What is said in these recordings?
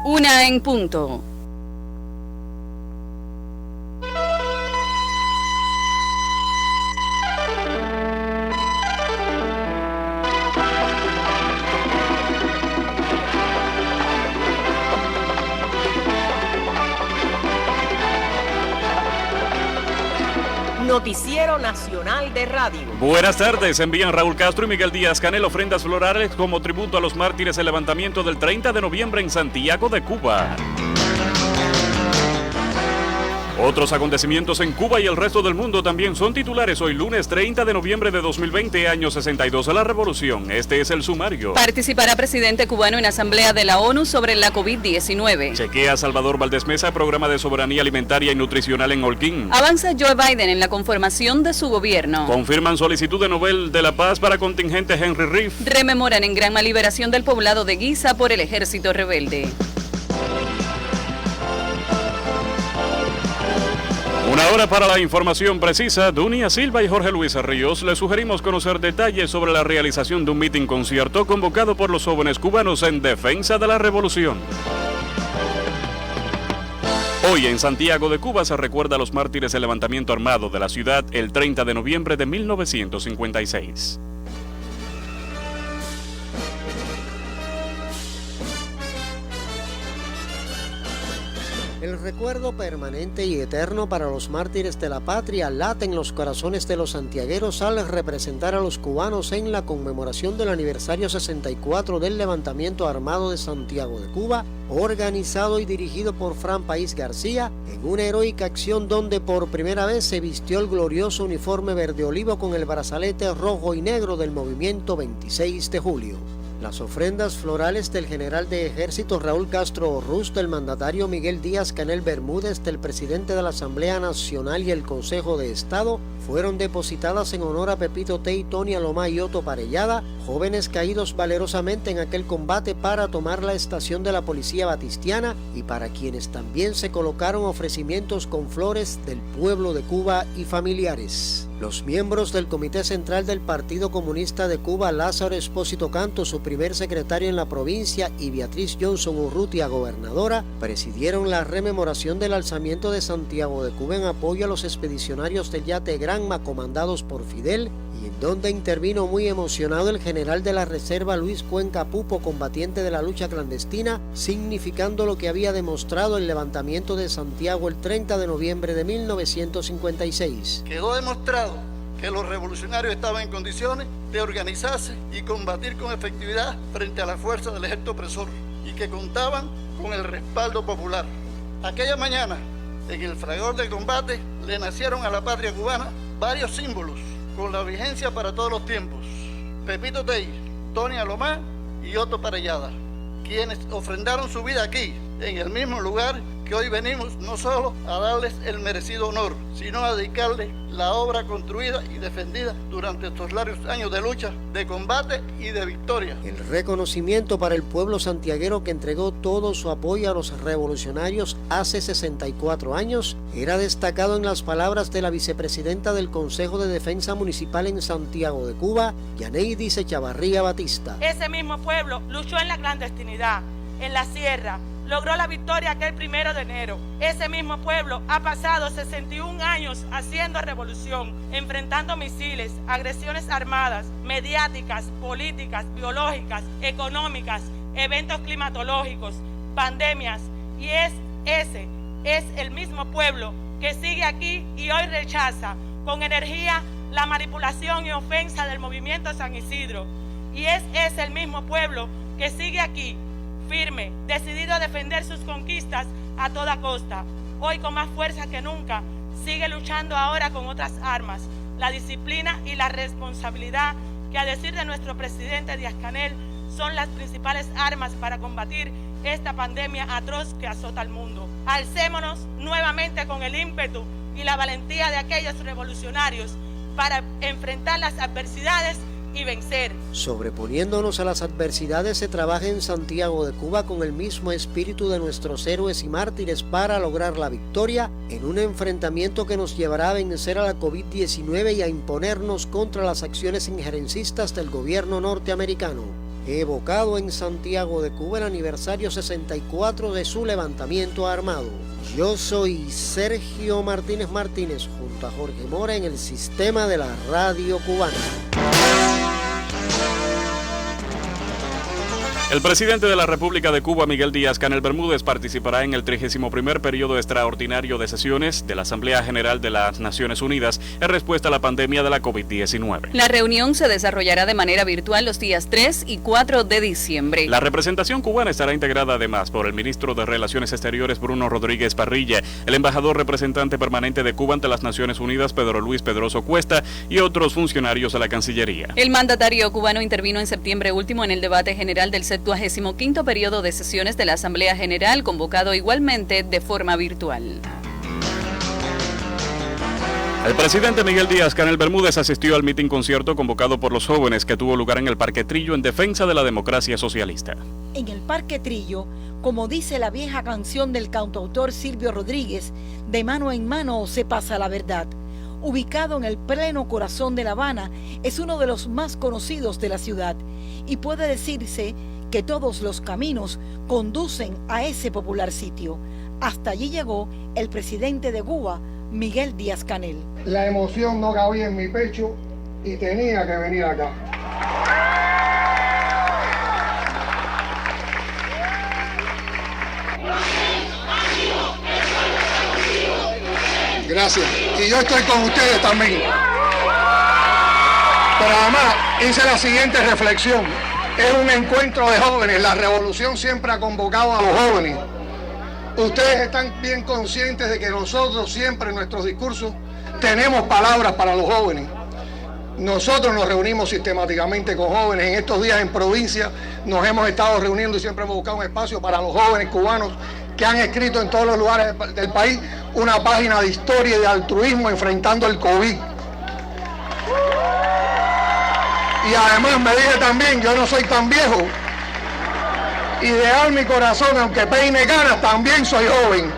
Una en punto. Noticiero Nacional de Radio. Buenas tardes, envían Raúl Castro y Miguel Díaz-Canel ofrendas florales como tributo a los mártires del levantamiento del 30 de noviembre en Santiago de Cuba. Otros acontecimientos en Cuba y el resto del mundo también son titulares hoy lunes 30 de noviembre de 2020, año 62 de la Revolución. Este es el sumario. Participará presidente cubano en Asamblea de la ONU sobre la COVID-19. Chequea Salvador Valdés Mesa programa de soberanía alimentaria y nutricional en Holguín. Avanza Joe Biden en la conformación de su gobierno. Confirman solicitud de Nobel de la Paz para contingente Henry Riff. Rememoran en Granma liberación del poblado de Guisa por el ejército rebelde. Una hora para la información precisa. Dunia Silva y Jorge Luis Ríos les sugerimos conocer detalles sobre la realización de un mitin concierto convocado por los jóvenes cubanos en defensa de la revolución. Hoy en Santiago de Cuba se recuerda a los mártires del levantamiento armado de la ciudad el 30 de noviembre de 1956. El recuerdo permanente y eterno para los mártires de la patria late en los corazones de los santiagueros al representar a los cubanos en la conmemoración del aniversario 64 del levantamiento armado de Santiago de Cuba, organizado y dirigido por Fran País García, en una heroica acción donde por primera vez se vistió el glorioso uniforme verde olivo con el brazalete rojo y negro del movimiento 26 de julio. Las ofrendas florales del general de ejército Raúl Castro Ruz, del mandatario Miguel Díaz-Canel Bermúdez, del presidente de la Asamblea Nacional y el Consejo de Estado, fueron depositadas en honor a Pepito Tey, Tony Alomá y Otto Parellada, jóvenes caídos valerosamente en aquel combate para tomar la estación de la Policía Batistiana y para quienes también se colocaron ofrecimientos con flores del pueblo de Cuba y familiares. Los miembros del Comité Central del Partido Comunista de Cuba, Lázaro Espósito Canto, su primer secretario en la provincia, y Beatriz Johnson Urrutia, gobernadora, presidieron la rememoración del alzamiento de Santiago de Cuba en apoyo a los expedicionarios del yate Granma comandados por Fidel, y en donde intervino muy emocionado el general de la Reserva Luis Cuenca Pupo, combatiente de la lucha clandestina, significando lo que había demostrado el levantamiento de Santiago el 30 de noviembre de 1956. Quedó demostrado que los revolucionarios estaban en condiciones de organizarse y combatir con efectividad frente a la fuerza del ejército opresor y que contaban con el respaldo popular. Aquella mañana, en el fragor del combate, le nacieron a la patria cubana varios símbolos con la vigencia para todos los tiempos: Pepito Tey, Tony Alomá y Otto Parellada, quienes ofrendaron su vida aquí, en el mismo lugar que hoy venimos no solo a darles el merecido honor, sino a dedicarles la obra construida y defendida durante estos largos años de lucha, de combate y de victoria. El reconocimiento para el pueblo santiaguero que entregó todo su apoyo a los revolucionarios hace 64 años era destacado en las palabras de la vicepresidenta del Consejo de Defensa Municipal en Santiago de Cuba, Yaneidis Echavarría Batista. Ese mismo pueblo luchó en la clandestinidad, en la sierra, logró la victoria aquel 1 de enero. Ese mismo pueblo ha pasado 61 años haciendo revolución, enfrentando misiles, agresiones armadas, mediáticas, políticas, biológicas, económicas, eventos climatológicos, pandemias. Y ese es el mismo pueblo que sigue aquí y hoy rechaza con energía la manipulación y ofensa del movimiento San Isidro. Y es el mismo pueblo que sigue aquí firme, decidido a defender sus conquistas a toda costa. Hoy con más fuerza que nunca, sigue luchando ahora con otras armas, la disciplina y la responsabilidad que, a decir de nuestro presidente Díaz-Canel, son las principales armas para combatir esta pandemia atroz que azota al mundo. Alcémonos nuevamente con el ímpetu y la valentía de aquellos revolucionarios para enfrentar las adversidades y vencer. Sobreponiéndonos a las adversidades, se trabaja en Santiago de Cuba con el mismo espíritu de nuestros héroes y mártires para lograr la victoria en un enfrentamiento que nos llevará a vencer a la COVID-19 y a imponernos contra las acciones injerencistas del gobierno norteamericano. evocado en Santiago de Cuba el aniversario 64 de su levantamiento armado. Yo soy Sergio Martínez Martínez, junto a Jorge Mora en el sistema de la radio cubana. El presidente de la República de Cuba, Miguel Díaz-Canel Bermúdez, participará en el 31º periodo extraordinario de sesiones de la Asamblea General de las Naciones Unidas en respuesta a la pandemia de la COVID-19. La reunión se desarrollará de manera virtual los días 3 y 4 de diciembre. La representación cubana estará integrada además por el ministro de Relaciones Exteriores, Bruno Rodríguez Parrilla, el embajador representante permanente de Cuba ante las Naciones Unidas, Pedro Luis Pedroso Cuesta, y otros funcionarios de la Cancillería. El mandatario cubano intervino en septiembre último en el debate general del 75º periodo de sesiones de la Asamblea General, convocado igualmente de forma virtual. El presidente Miguel Díaz-Canel Bermúdez asistió al mitin concierto convocado por los jóvenes que tuvo lugar en el Parque Trillo en defensa de la democracia socialista. En el Parque Trillo, como dice la vieja canción del cantautor Silvio Rodríguez, de mano en mano se pasa la verdad. Ubicado en el pleno corazón de La Habana, es uno de los más conocidos de la ciudad y puede decirse que todos los caminos conducen a ese popular sitio. Hasta allí llegó el presidente de Cuba, Miguel Díaz-Canel. La emoción no cabía en mi pecho y tenía que venir acá. Gracias. Y yo estoy con ustedes también. Pero además hice la siguiente reflexión. Es un encuentro de jóvenes. La revolución siempre ha convocado a los jóvenes. Ustedes están bien conscientes de que nosotros siempre en nuestros discursos tenemos palabras para los jóvenes. Nosotros nos reunimos sistemáticamente con jóvenes. En estos días en provincia nos hemos estado reuniendo y siempre hemos buscado un espacio para los jóvenes cubanos que han escrito en todos los lugares del país una página de historia y de altruismo enfrentando el COVID. Y además me dije también, yo no soy tan viejo, ideal mi corazón, aunque peine canas, también soy joven.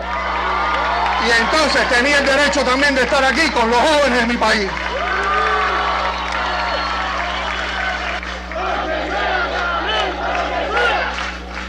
Y entonces tenía el derecho también de estar aquí con los jóvenes de mi país.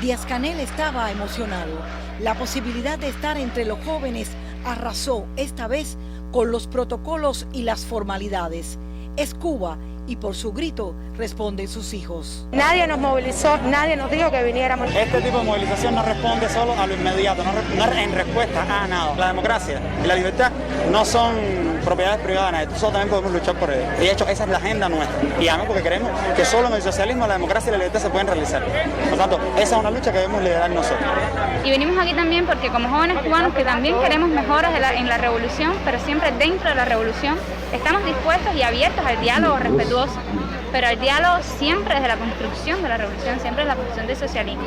Díaz-Canel estaba emocionado. La posibilidad de estar entre los jóvenes arrasó esta vez con los protocolos y las formalidades. Es Cuba y por su grito responden sus hijos. Nadie nos movilizó, nadie nos dijo que viniéramos. Este tipo de movilización no responde solo a lo inmediato, no en respuesta a nada. La democracia y la libertad no son propiedades privadas, nosotros también podemos luchar por ello. De hecho, esa es la agenda nuestra. Y además porque creemos que solo en el socialismo, la democracia y la libertad se pueden realizar. Por lo tanto, esa es una lucha que debemos liderar nosotros. Y venimos aquí también porque como jóvenes cubanos que también queremos mejoras en la revolución, pero siempre dentro de la revolución, estamos dispuestos y abiertos al diálogo respetuoso, pero al diálogo siempre desde la construcción de la revolución, siempre desde la construcción del socialismo.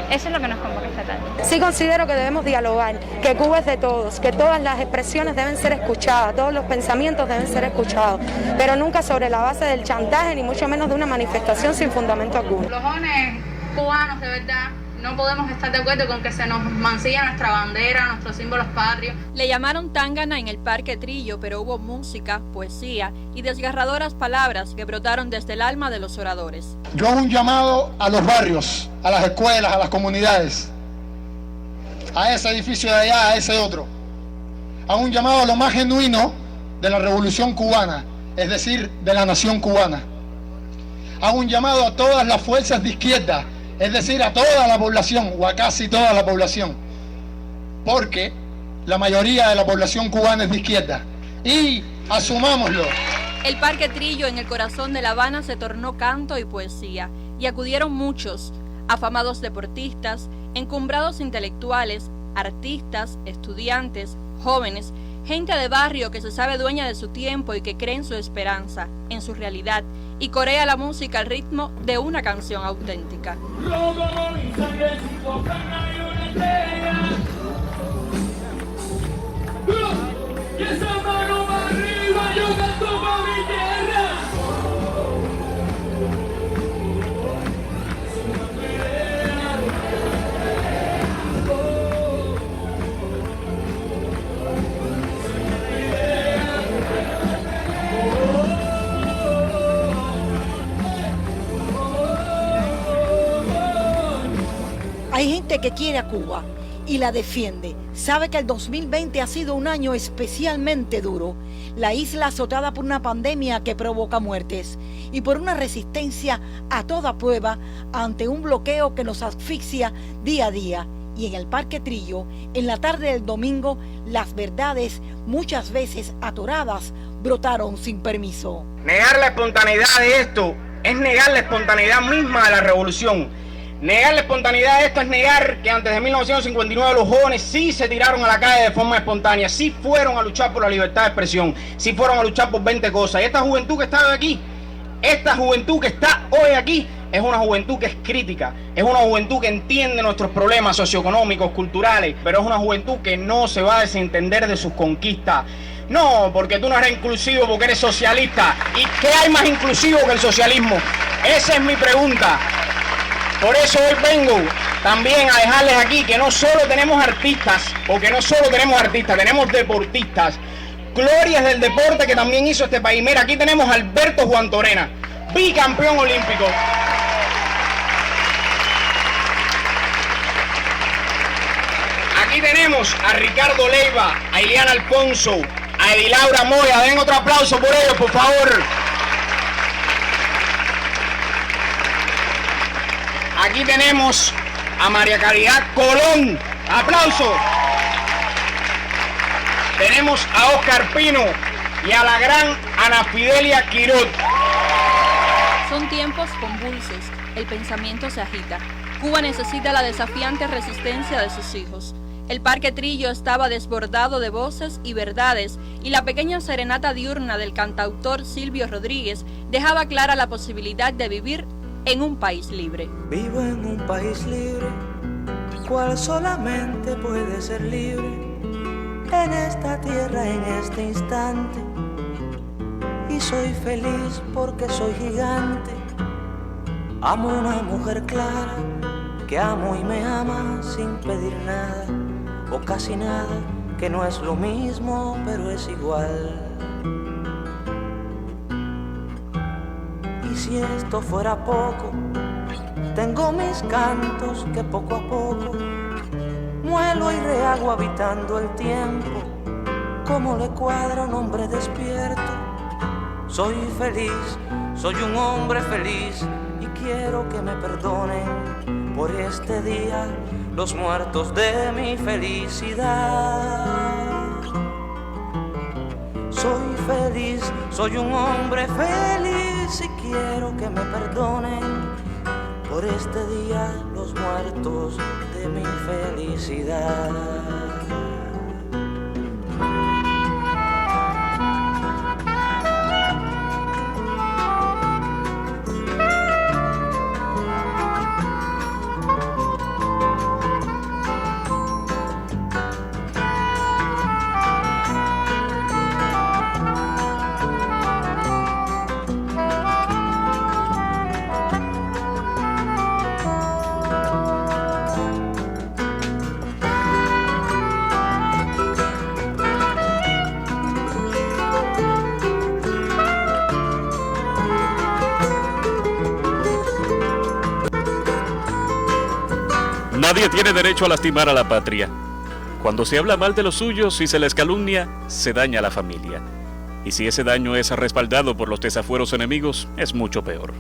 Eso es lo que nos convoca esta tarde. Sí considero que debemos dialogar, que Cuba es de todos, que todas las expresiones deben ser escuchadas, todos los pensamientos deben ser escuchados, pero nunca sobre la base del chantaje, ni mucho menos de una manifestación sin fundamento alguno. Los jóvenes cubanos, de verdad, no podemos estar de acuerdo con que se nos mancilla nuestra bandera, nuestros símbolos patrios. Le llamaron tángana en el Parque Trillo, pero hubo música, poesía y desgarradoras palabras que brotaron desde el alma de los oradores. Yo hago un llamado a los barrios, a las escuelas, a las comunidades, a ese edificio de allá, a ese otro. Hago un llamado a lo más genuino de la revolución cubana, es decir, de la nación cubana. Hago un llamado a todas las fuerzas de izquierda, es decir, a toda la población, o a casi toda la población, porque la mayoría de la población cubana es de izquierda, y asumámoslo. El Parque Trillo en el corazón de La Habana se tornó canto y poesía, y acudieron muchos, afamados deportistas, encumbrados intelectuales, artistas, estudiantes, jóvenes, gente de barrio que se sabe dueña de su tiempo y que cree en su esperanza, en su realidad, y corea la música al ritmo de una canción auténtica. Hay gente que quiere a Cuba y la defiende. Sabe que el 2020 ha sido un año especialmente duro. La isla azotada por una pandemia que provoca muertes y por una resistencia a toda prueba ante un bloqueo que nos asfixia día a día. Y en el Parque Trillo, en la tarde del domingo, las verdades, muchas veces atoradas, brotaron sin permiso. Negar la espontaneidad de esto es negar la espontaneidad misma de la revolución. Negar la espontaneidad de esto es negar que antes de 1959 los jóvenes sí se tiraron a la calle de forma espontánea, sí fueron a luchar por la libertad de expresión, sí fueron a luchar por 20 cosas. Y esta juventud que está hoy aquí, esta juventud que está hoy aquí, es una juventud que es crítica, es una juventud que entiende nuestros problemas socioeconómicos, culturales, pero es una juventud que no se va a desentender de sus conquistas. No, porque tú no eres inclusivo, porque eres socialista. ¿Y qué hay más inclusivo que el socialismo? Esa es mi pregunta. Por eso hoy vengo también a dejarles aquí que no solo tenemos artistas, porque no solo tenemos artistas, tenemos deportistas, glorias del deporte que también hizo este país. Mira, aquí tenemos a Alberto Juan Torena, bicampeón olímpico. Aquí tenemos a Ricardo Leiva, a Iliana Alfonso, a Edilaura Moya. Den otro aplauso por ellos, por favor. Aquí tenemos a María Caridad Colón. ¡Aplauso! Tenemos a Oscar Pino y a la gran Ana Fidelia Quirot. Son tiempos convulsos, el pensamiento se agita. Cuba necesita la desafiante resistencia de sus hijos. El Parque Trillo estaba desbordado de voces y verdades, y la pequeña serenata diurna del cantautor Silvio Rodríguez dejaba clara la posibilidad de vivir en un país libre. Vivo en un país libre, cual solamente puede ser libre en esta tierra, en este instante. Y soy feliz porque soy gigante. Amo una mujer clara, que amo y me ama sin pedir nada, o casi nada, que no es lo mismo, pero es igual. Y si esto fuera poco, tengo mis cantos que poco a poco muelo y rehago habitando el tiempo, como le cuadra a un hombre despierto. Soy feliz, soy un hombre feliz, y quiero que me perdonen por este día los muertos de mi felicidad. Soy feliz, soy un hombre feliz, y quiero que me perdonen por este día los muertos de mi felicidad. Nadie tiene derecho a lastimar a la patria. Cuando se habla mal de los suyos y se les calumnia, se daña a la familia. Y si ese daño es respaldado por los desafueros enemigos, es mucho peor.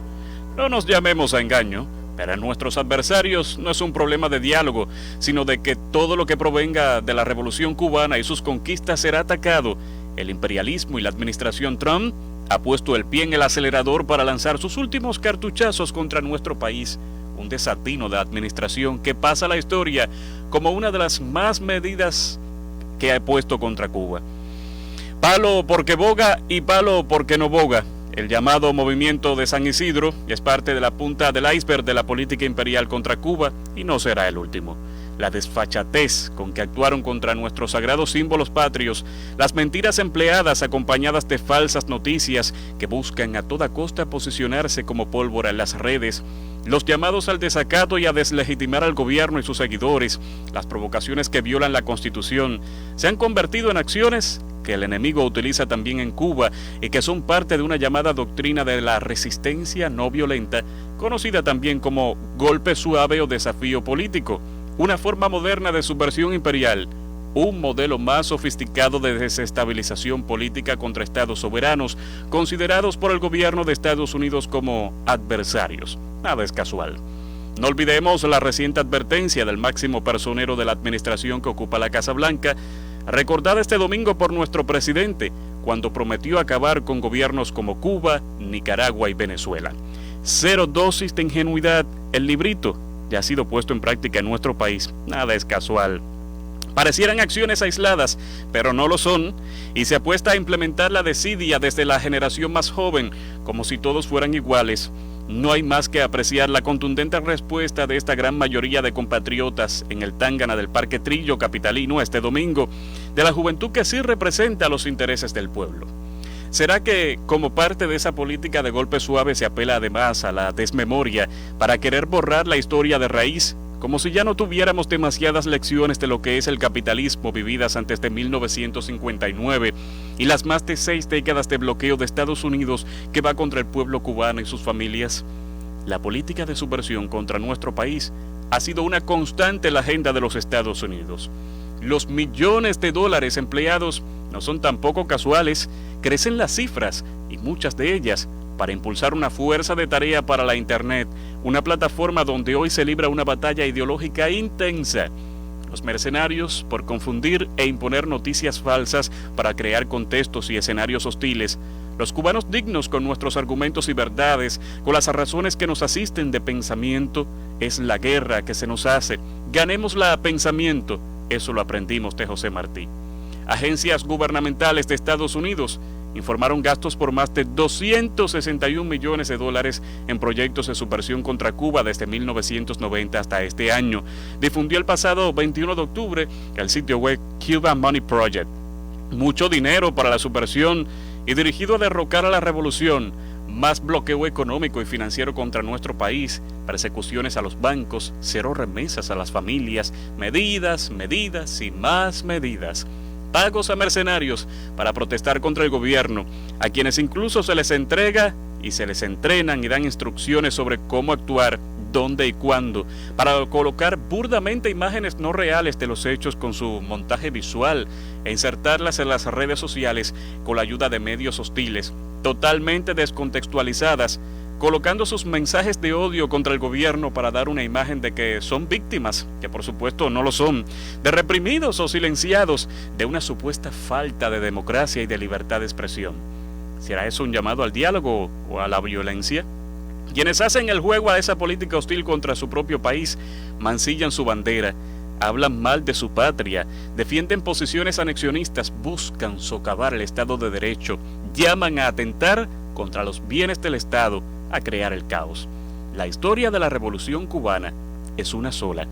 No nos llamemos a engaño. Para nuestros adversarios no es un problema de diálogo, sino de que todo lo que provenga de la Revolución Cubana y sus conquistas será atacado. El imperialismo y la administración Trump ha puesto el pie en el acelerador para lanzar sus últimos cartuchazos contra nuestro país. Un desatino de administración que pasa a la historia como una de las más medidas que ha puesto contra Cuba. Palo porque boga y palo porque no boga. El llamado movimiento de San Isidro es parte de la punta del iceberg de la política imperial contra Cuba y no será el último. La desfachatez con que actuaron contra nuestros sagrados símbolos patrios, las mentiras empleadas acompañadas de falsas noticias que buscan a toda costa posicionarse como pólvora en las redes, los llamados al desacato y a deslegitimar al gobierno y sus seguidores, las provocaciones que violan la Constitución, se han convertido en acciones que el enemigo utiliza también en Cuba y que son parte de una llamada doctrina de la resistencia no violenta, conocida también como golpe suave o desafío político. una forma moderna de subversión imperial, un modelo más sofisticado de desestabilización política contra estados soberanos, considerados por el gobierno de Estados Unidos como adversarios. Nada es casual. No olvidemos la reciente advertencia del máximo personero de la administración que ocupa la Casa Blanca, recordada este domingo por nuestro presidente, cuando prometió acabar con gobiernos como Cuba, Nicaragua y Venezuela. 0 dosis de ingenuidad, el librito ya ha sido puesto en práctica en nuestro país. Nada es casual. Parecieran acciones aisladas, pero no lo son, y se apuesta a implementar la desidia desde la generación más joven, como si todos fueran iguales. No hay más que apreciar la contundente respuesta de esta gran mayoría de compatriotas en el Tángana del Parque Trillo capitalino este domingo, de la juventud que sí representa los intereses del pueblo. ¿Será que, como parte de esa política de golpe suave, se apela además a la desmemoria para querer borrar la historia de raíz, como si ya no tuviéramos demasiadas lecciones de lo que es el capitalismo vividas antes de 1959 y las más de 6 décadas de bloqueo de Estados Unidos que va contra el pueblo cubano y sus familias? La política de subversión contra nuestro país ha sido una constante en la agenda de los Estados Unidos. Los millones de dólares empleados no son tampoco casuales, crecen las cifras y muchas de ellas para impulsar una fuerza de tarea para la Internet, una plataforma donde hoy se libra una batalla ideológica intensa. Los mercenarios, por confundir e imponer noticias falsas para crear contextos y escenarios hostiles. Los cubanos dignos con nuestros argumentos y verdades, con las razones que nos asisten de pensamiento, es la guerra que se nos hace. Ganémosla a pensamiento, eso lo aprendimos de José Martí. Agencias gubernamentales de Estados Unidos informaron gastos por más de 261 millones de dólares en proyectos de subversión contra Cuba desde 1990 hasta este año. Difundió el pasado 21 de octubre el sitio web Cuban Money Project. Mucho dinero para la subversión y dirigido a derrocar a la revolución. Más bloqueo económico y financiero contra nuestro país, persecuciones a los bancos, 0 remesas a las familias, medidas y más medidas. Pagos a mercenarios para protestar contra el gobierno, a quienes incluso se les entrega y se les entrenan y dan instrucciones sobre cómo actuar, dónde y cuándo, para colocar burdamente imágenes no reales de los hechos con su montaje visual e insertarlas en las redes sociales con la ayuda de medios hostiles, totalmente descontextualizadas, colocando sus mensajes de odio contra el gobierno para dar una imagen de que son víctimas, que por supuesto no lo son, de reprimidos o silenciados, de una supuesta falta de democracia y de libertad de expresión. ¿Será eso un llamado al diálogo o a la violencia? Quienes hacen el juego a esa política hostil contra su propio país, mancillan su bandera, hablan mal de su patria, defienden posiciones anexionistas, buscan socavar el Estado de Derecho, llaman a atentar contra los bienes del Estado, a crear el caos. La historia de la Revolución Cubana es una sola.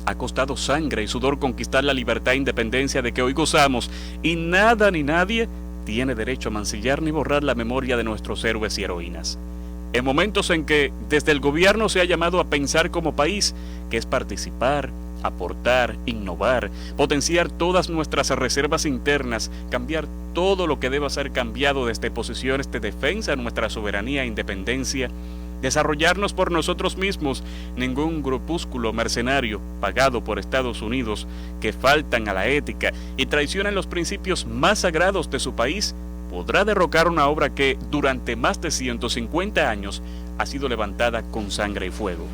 Ha costado sangre y sudor conquistar la libertad e independencia de que hoy gozamos, y nada ni nadie tiene derecho a mancillar ni borrar la memoria de nuestros héroes y heroínas. En momentos en que desde el gobierno se ha llamado a pensar como país, que es participar, aportar, innovar, potenciar todas nuestras reservas internas, cambiar todo lo que deba ser cambiado desde posiciones de defensa de nuestra soberanía e independencia, desarrollarnos por nosotros mismos, ningún grupúsculo mercenario pagado por Estados Unidos que faltan a la ética y traicionan los principios más sagrados de su país, podrá derrocar una obra que durante más de 150 años ha sido levantada con sangre y fuego.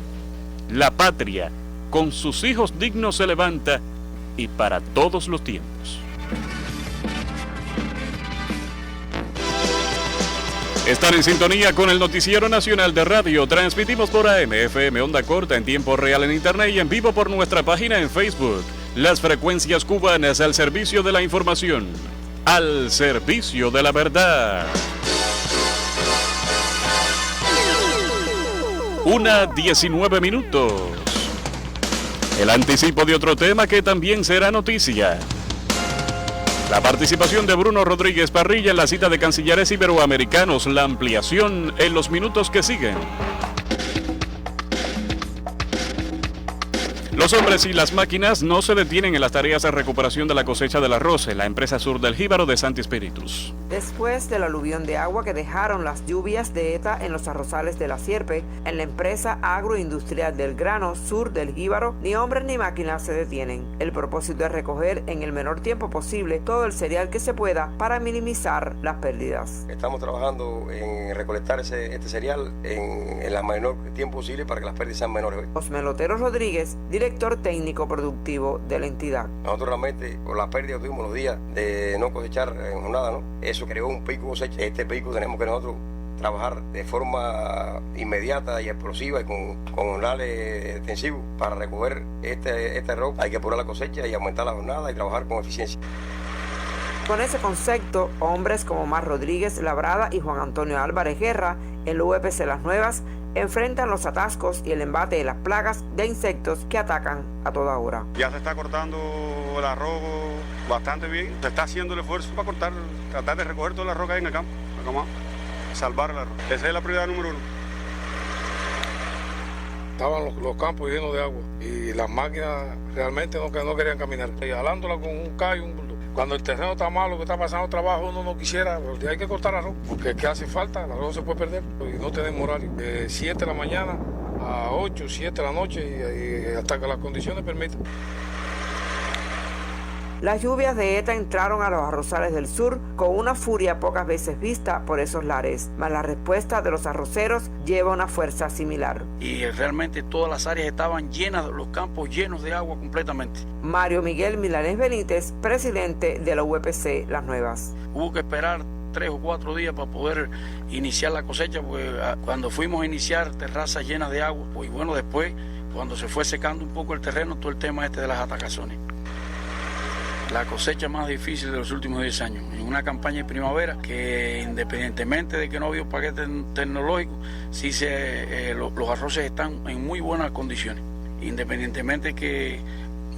La patria, con sus hijos dignos, se levanta, y para todos los tiempos. Están en sintonía con el Noticiero Nacional de Radio. Transmitimos por AM, FM, onda corta, en tiempo real en Internet y en vivo por nuestra página en Facebook. Las frecuencias cubanas al servicio de la información, al servicio de la verdad. 1:19 minutos. El anticipo de otro tema que también será noticia. La participación de Bruno Rodríguez Parrilla en la cita de cancilleres iberoamericanos, la ampliación en los minutos que siguen. Los hombres y las máquinas no se detienen en las tareas de recuperación de la cosecha del arroz en la empresa Sur del Jíbaro de Santi Espíritus. Después del aluvión de agua que dejaron las lluvias de ETA en los arrozales de la Sierpe, en la empresa agroindustrial del grano Sur del Jíbaro, ni hombres ni máquinas se detienen. El propósito es recoger en el menor tiempo posible todo el cereal que se pueda para minimizar las pérdidas. Estamos trabajando en recolectar este cereal en el menor tiempo posible para que las pérdidas sean menores. Osmel Otero Rodríguez, director técnico productivo de la entidad. Nosotros realmente, por las pérdidas que tuvimos los días de no cosechar en jornada, ¿no? Eso creó un pico de cosecha. Este pico tenemos que nosotros trabajar de forma inmediata y explosiva y con jornales extensivos para recoger este arroz. Hay que apurar la cosecha y aumentar la jornada y trabajar con eficiencia. Con ese concepto, hombres como Mar Rodríguez Labrada y Juan Antonio Álvarez Guerra, en la UPC Las Nuevas, enfrentan los atascos y el embate de las plagas de insectos que atacan a toda hora. Ya se está cortando el arroz bastante bien, se está haciendo el esfuerzo para tratar de recoger toda la arroz que hay en el campo, salvar el arroz. Esa es la prioridad número 1. Estaban los campos llenos de agua y las máquinas realmente no querían caminar, y jalándola con un callo, un bulldog. Cuando el terreno está malo, que está pasando trabajo, uno no quisiera, porque hay que cortar arroz, porque ¿qué hace falta? El arroz se puede perder y no tenemos horario. De 7 de la mañana a 8, 7 de la noche y hasta que las condiciones permitan. Las lluvias de ETA entraron a los arrozales del sur con una furia pocas veces vista por esos lares, mas la respuesta de los arroceros lleva una fuerza similar. Y realmente todas las áreas estaban llenas, los campos llenos de agua completamente. Mario Miguel Milanés Benítez, presidente de la UPC Las Nuevas. Hubo que esperar 3 o 4 días para poder iniciar la cosecha, porque cuando fuimos a iniciar terrazas llenas de agua, pues bueno, después cuando se fue secando un poco el terreno, todo el tema de las atacazones. La cosecha más difícil de los últimos 10 años, en una campaña de primavera que independientemente de que no había un paquete tecnológico, sí los arroces están en muy buenas condiciones, independientemente que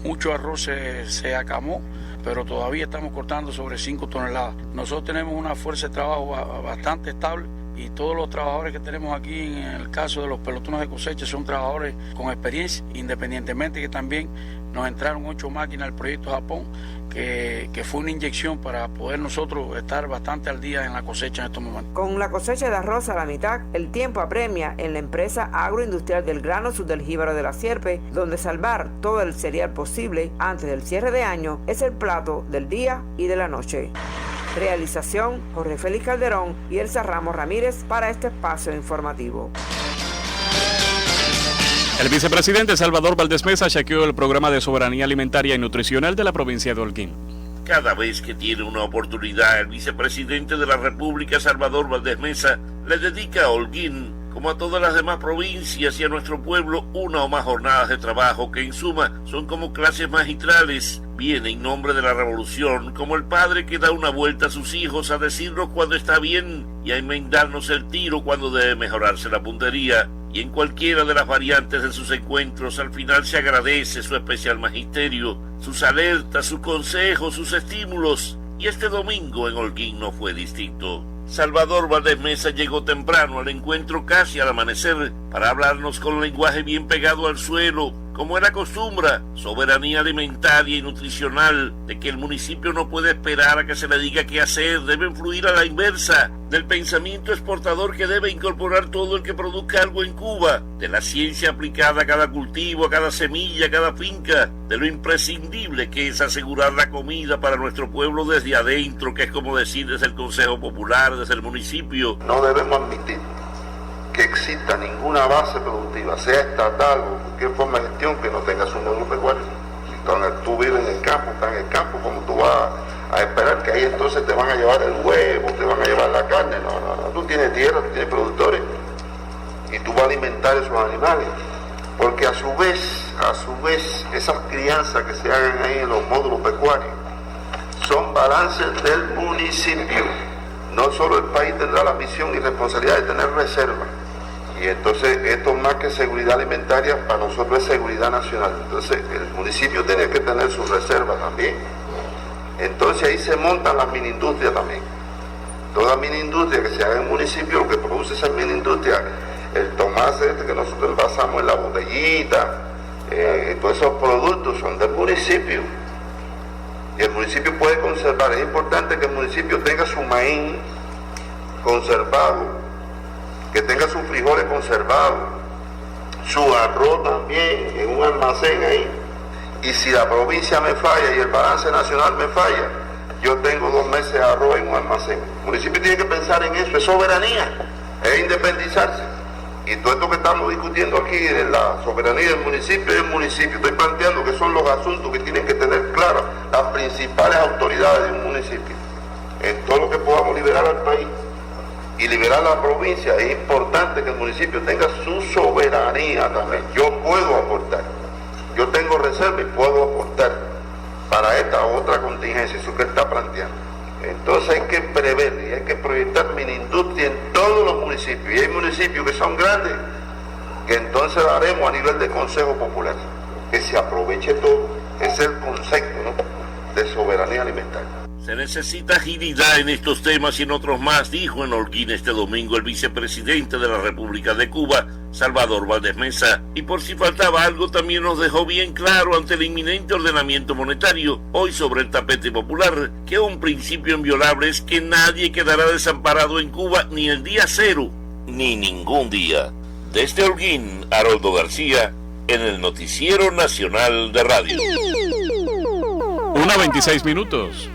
mucho arroz se acamó, pero todavía estamos cortando sobre 5 toneladas. Nosotros tenemos una fuerza de trabajo bastante estable y todos los trabajadores que tenemos aquí en el caso de los pelotones de cosecha son trabajadores con experiencia, independientemente que también nos entraron 8 máquinas al proyecto Japón, que fue una inyección para poder nosotros estar bastante al día en la cosecha en estos momentos. Con la cosecha de arroz a la mitad, el tiempo apremia en la empresa agroindustrial del grano Sur del Jíbaro de la Sierpe, donde salvar todo el cereal posible antes del cierre de año es el plato del día y de la noche. Realización, Jorge Félix Calderón y Elsa Ramos Ramírez para este espacio informativo. El vicepresidente Salvador Valdés Mesa chequeó el programa de soberanía alimentaria y nutricional de la provincia de Holguín. Cada vez que tiene una oportunidad, el vicepresidente de la República, Salvador Valdés Mesa, le dedica a Holguín, como a todas las demás provincias y a nuestro pueblo, una o más jornadas de trabajo que en suma son como clases magistrales. Viene en nombre de la revolución, como el padre que da una vuelta a sus hijos a decirnos cuando está bien y a enmendarnos el tiro cuando debe mejorarse la puntería. Y en cualquiera de las variantes de sus encuentros, al final se agradece su especial magisterio, sus alertas, sus consejos, sus estímulos. Y este domingo en Holguín no fue distinto. Salvador Valdés Mesa llegó temprano al encuentro casi al amanecer para hablarnos con lenguaje bien pegado al suelo, como era costumbre, soberanía alimentaria y nutricional, de que el municipio no puede esperar a que se le diga qué hacer, debe fluir a la inversa, del pensamiento exportador que debe incorporar todo el que produzca algo en Cuba, de la ciencia aplicada a cada cultivo, a cada semilla, a cada finca, de lo imprescindible que es asegurar la comida para nuestro pueblo desde adentro, que es como decir desde el Consejo Popular, desde el municipio. No debemos admitir que exista ninguna base productiva, sea estatal o cualquier forma de gestión, que no tenga su módulo pecuario. Si tú vives en el campo, estás en el campo, como tú vas a esperar que ahí entonces te van a llevar el huevo, te van a llevar la carne. No. Tú tienes tierra, tú tienes productores y tú vas a alimentar esos animales. Porque a su vez, esas crianzas que se hagan ahí en los módulos pecuarios son balances del municipio. No solo el país tendrá la misión y responsabilidad de tener reservas. Y entonces esto más que seguridad alimentaria, para nosotros es seguridad nacional. Entonces el municipio tiene que tener sus reservas también. Entonces ahí se montan las mini industrias también. Toda mini industria que se haga en el municipio, lo que produce esa mini industria, el tomate que nosotros envasamos en la botellita, todos esos productos son del municipio. Y el municipio puede conservar. Es importante que el municipio tenga su maíz conservado, que tenga sus frijoles conservados, su arroz también en un almacén ahí. Y si la provincia me falla y el balance nacional me falla, yo tengo 2 meses de arroz en un almacén. El municipio tiene que pensar en eso, es soberanía, es independizarse. Y todo esto que estamos discutiendo aquí de la soberanía del municipio es el municipio. Estoy planteando que son los asuntos que tienen que tener claras las principales autoridades de un municipio. En todo lo que podamos liberar al país y liberar la provincia, es importante que el municipio tenga su soberanía también. Yo puedo aportar, yo tengo reserva y puedo aportar para esta otra contingencia, eso que está planteando. Entonces hay que prever y hay que proyectar mini industria en todos los municipios. Y hay municipios que son grandes, que entonces lo haremos a nivel de Consejo Popular, que se aproveche todo. Ese es el concepto, ¿no?, de soberanía alimentaria. Se necesita agilidad en estos temas y en otros más, dijo en Holguín este domingo el vicepresidente de la República de Cuba, Salvador Valdés Mesa. Y por si faltaba algo, también nos dejó bien claro ante el inminente ordenamiento monetario, hoy sobre el tapete popular, que un principio inviolable es que nadie quedará desamparado en Cuba ni el día cero, ni ningún día. Desde Holguín, Haroldo García, en el Noticiero Nacional de Radio. 1:26.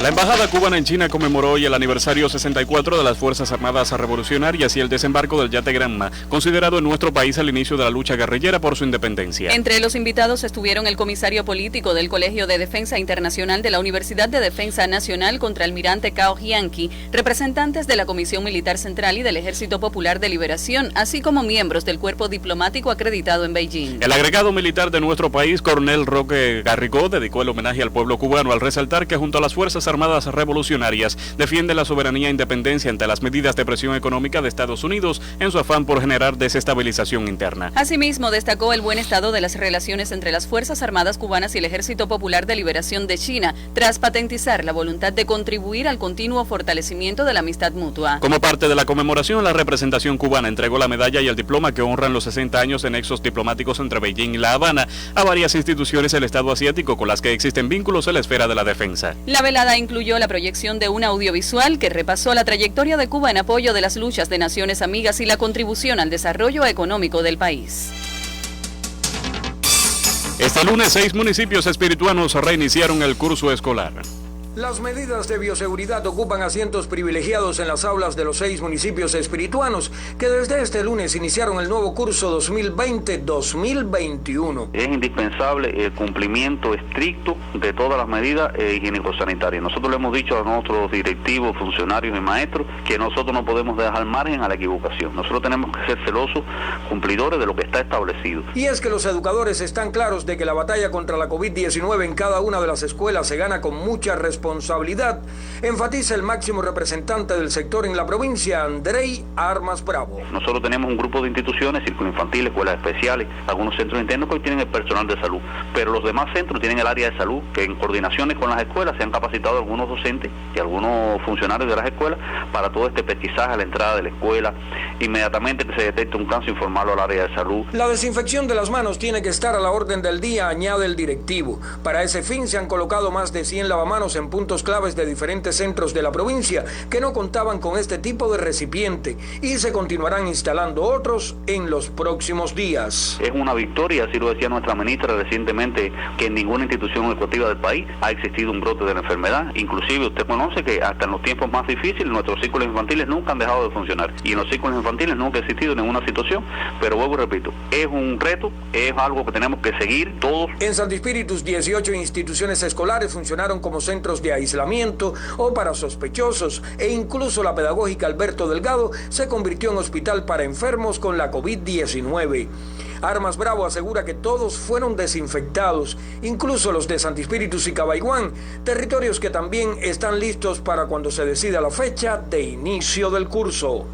La Embajada cubana en China conmemoró hoy el aniversario 64 de las Fuerzas Armadas Revolucionarias y el desembarco del yate Granma, considerado en nuestro país el inicio de la lucha guerrillera por su independencia. Entre los invitados estuvieron el comisario político del Colegio de Defensa Internacional de la Universidad de Defensa Nacional, contraalmirante Cao Jianqi, representantes de la Comisión Militar Central y del Ejército Popular de Liberación, así como miembros del cuerpo diplomático acreditado en Beijing. El agregado militar de nuestro país, coronel Roque Garrigó, dedicó el homenaje al pueblo cubano al resaltar que junto a las Fuerzas Armadas Revolucionarias defiende la soberanía e independencia ante las medidas de presión económica de Estados Unidos en su afán por generar desestabilización interna. Asimismo, destacó el buen estado de las relaciones entre las Fuerzas Armadas cubanas y el Ejército Popular de Liberación de China, tras patentizar la voluntad de contribuir al continuo fortalecimiento de la amistad mutua. Como parte de la conmemoración, la representación cubana entregó la medalla y el diploma que honran los 60 años de nexos diplomáticos entre Beijing y La Habana a varias instituciones del Estado asiático con las que existen vínculos en la esfera de la defensa. La velada incluyó la proyección de un audiovisual que repasó la trayectoria de Cuba en apoyo de las luchas de naciones amigas y la contribución al desarrollo económico del país. Este lunes, 6 municipios espirituanos reiniciaron el curso escolar. Las medidas de bioseguridad ocupan asientos privilegiados en las aulas de los 6 municipios espirituanos que desde este lunes iniciaron el nuevo curso 2020-2021. Es indispensable el cumplimiento estricto de todas las medidas higiénico-sanitarias. Nosotros le hemos dicho a nuestros directivos, funcionarios y maestros que nosotros no podemos dejar margen a la equivocación. Nosotros tenemos que ser celosos, cumplidores de lo que está establecido. Y es que los educadores están claros de que la batalla contra la COVID-19 en cada una de las escuelas se gana con mucha responsabilidad, enfatiza el máximo representante del sector en la provincia, Andrei Armas Bravo. Nosotros tenemos un grupo de instituciones, círculos infantiles, escuelas especiales, algunos centros internos que hoy tienen el personal de salud, pero los demás centros tienen el área de salud, que en coordinaciones con las escuelas se han capacitado algunos docentes y algunos funcionarios de las escuelas para todo este pesquisaje a la entrada de la escuela. Inmediatamente que se detecte un caso, informarlo al área de salud. La desinfección de las manos tiene que estar a la orden del día, añade el directivo. Para ese fin se han colocado más de 100 lavamanos en puntos claves de diferentes centros de la provincia que no contaban con este tipo de recipiente y se continuarán instalando otros en los próximos días. Es una victoria, así lo decía nuestra ministra recientemente, que en ninguna institución educativa del país ha existido un brote de la enfermedad. Inclusive usted conoce que hasta en los tiempos más difíciles nuestros círculos infantiles nunca han dejado de funcionar y en los círculos infantiles nunca ha existido ninguna situación, pero vuelvo y repito, es un reto, es algo que tenemos que seguir todos. En Santo Espíritus, 18 instituciones escolares funcionaron como centros de aislamiento o para sospechosos e incluso la pedagógica Alberto Delgado se convirtió en hospital para enfermos con la COVID-19. Armas Bravo asegura que todos fueron desinfectados, incluso los de Santo Espíritus y Cabaiguán, territorios que también están listos para cuando se decida la fecha de inicio del curso.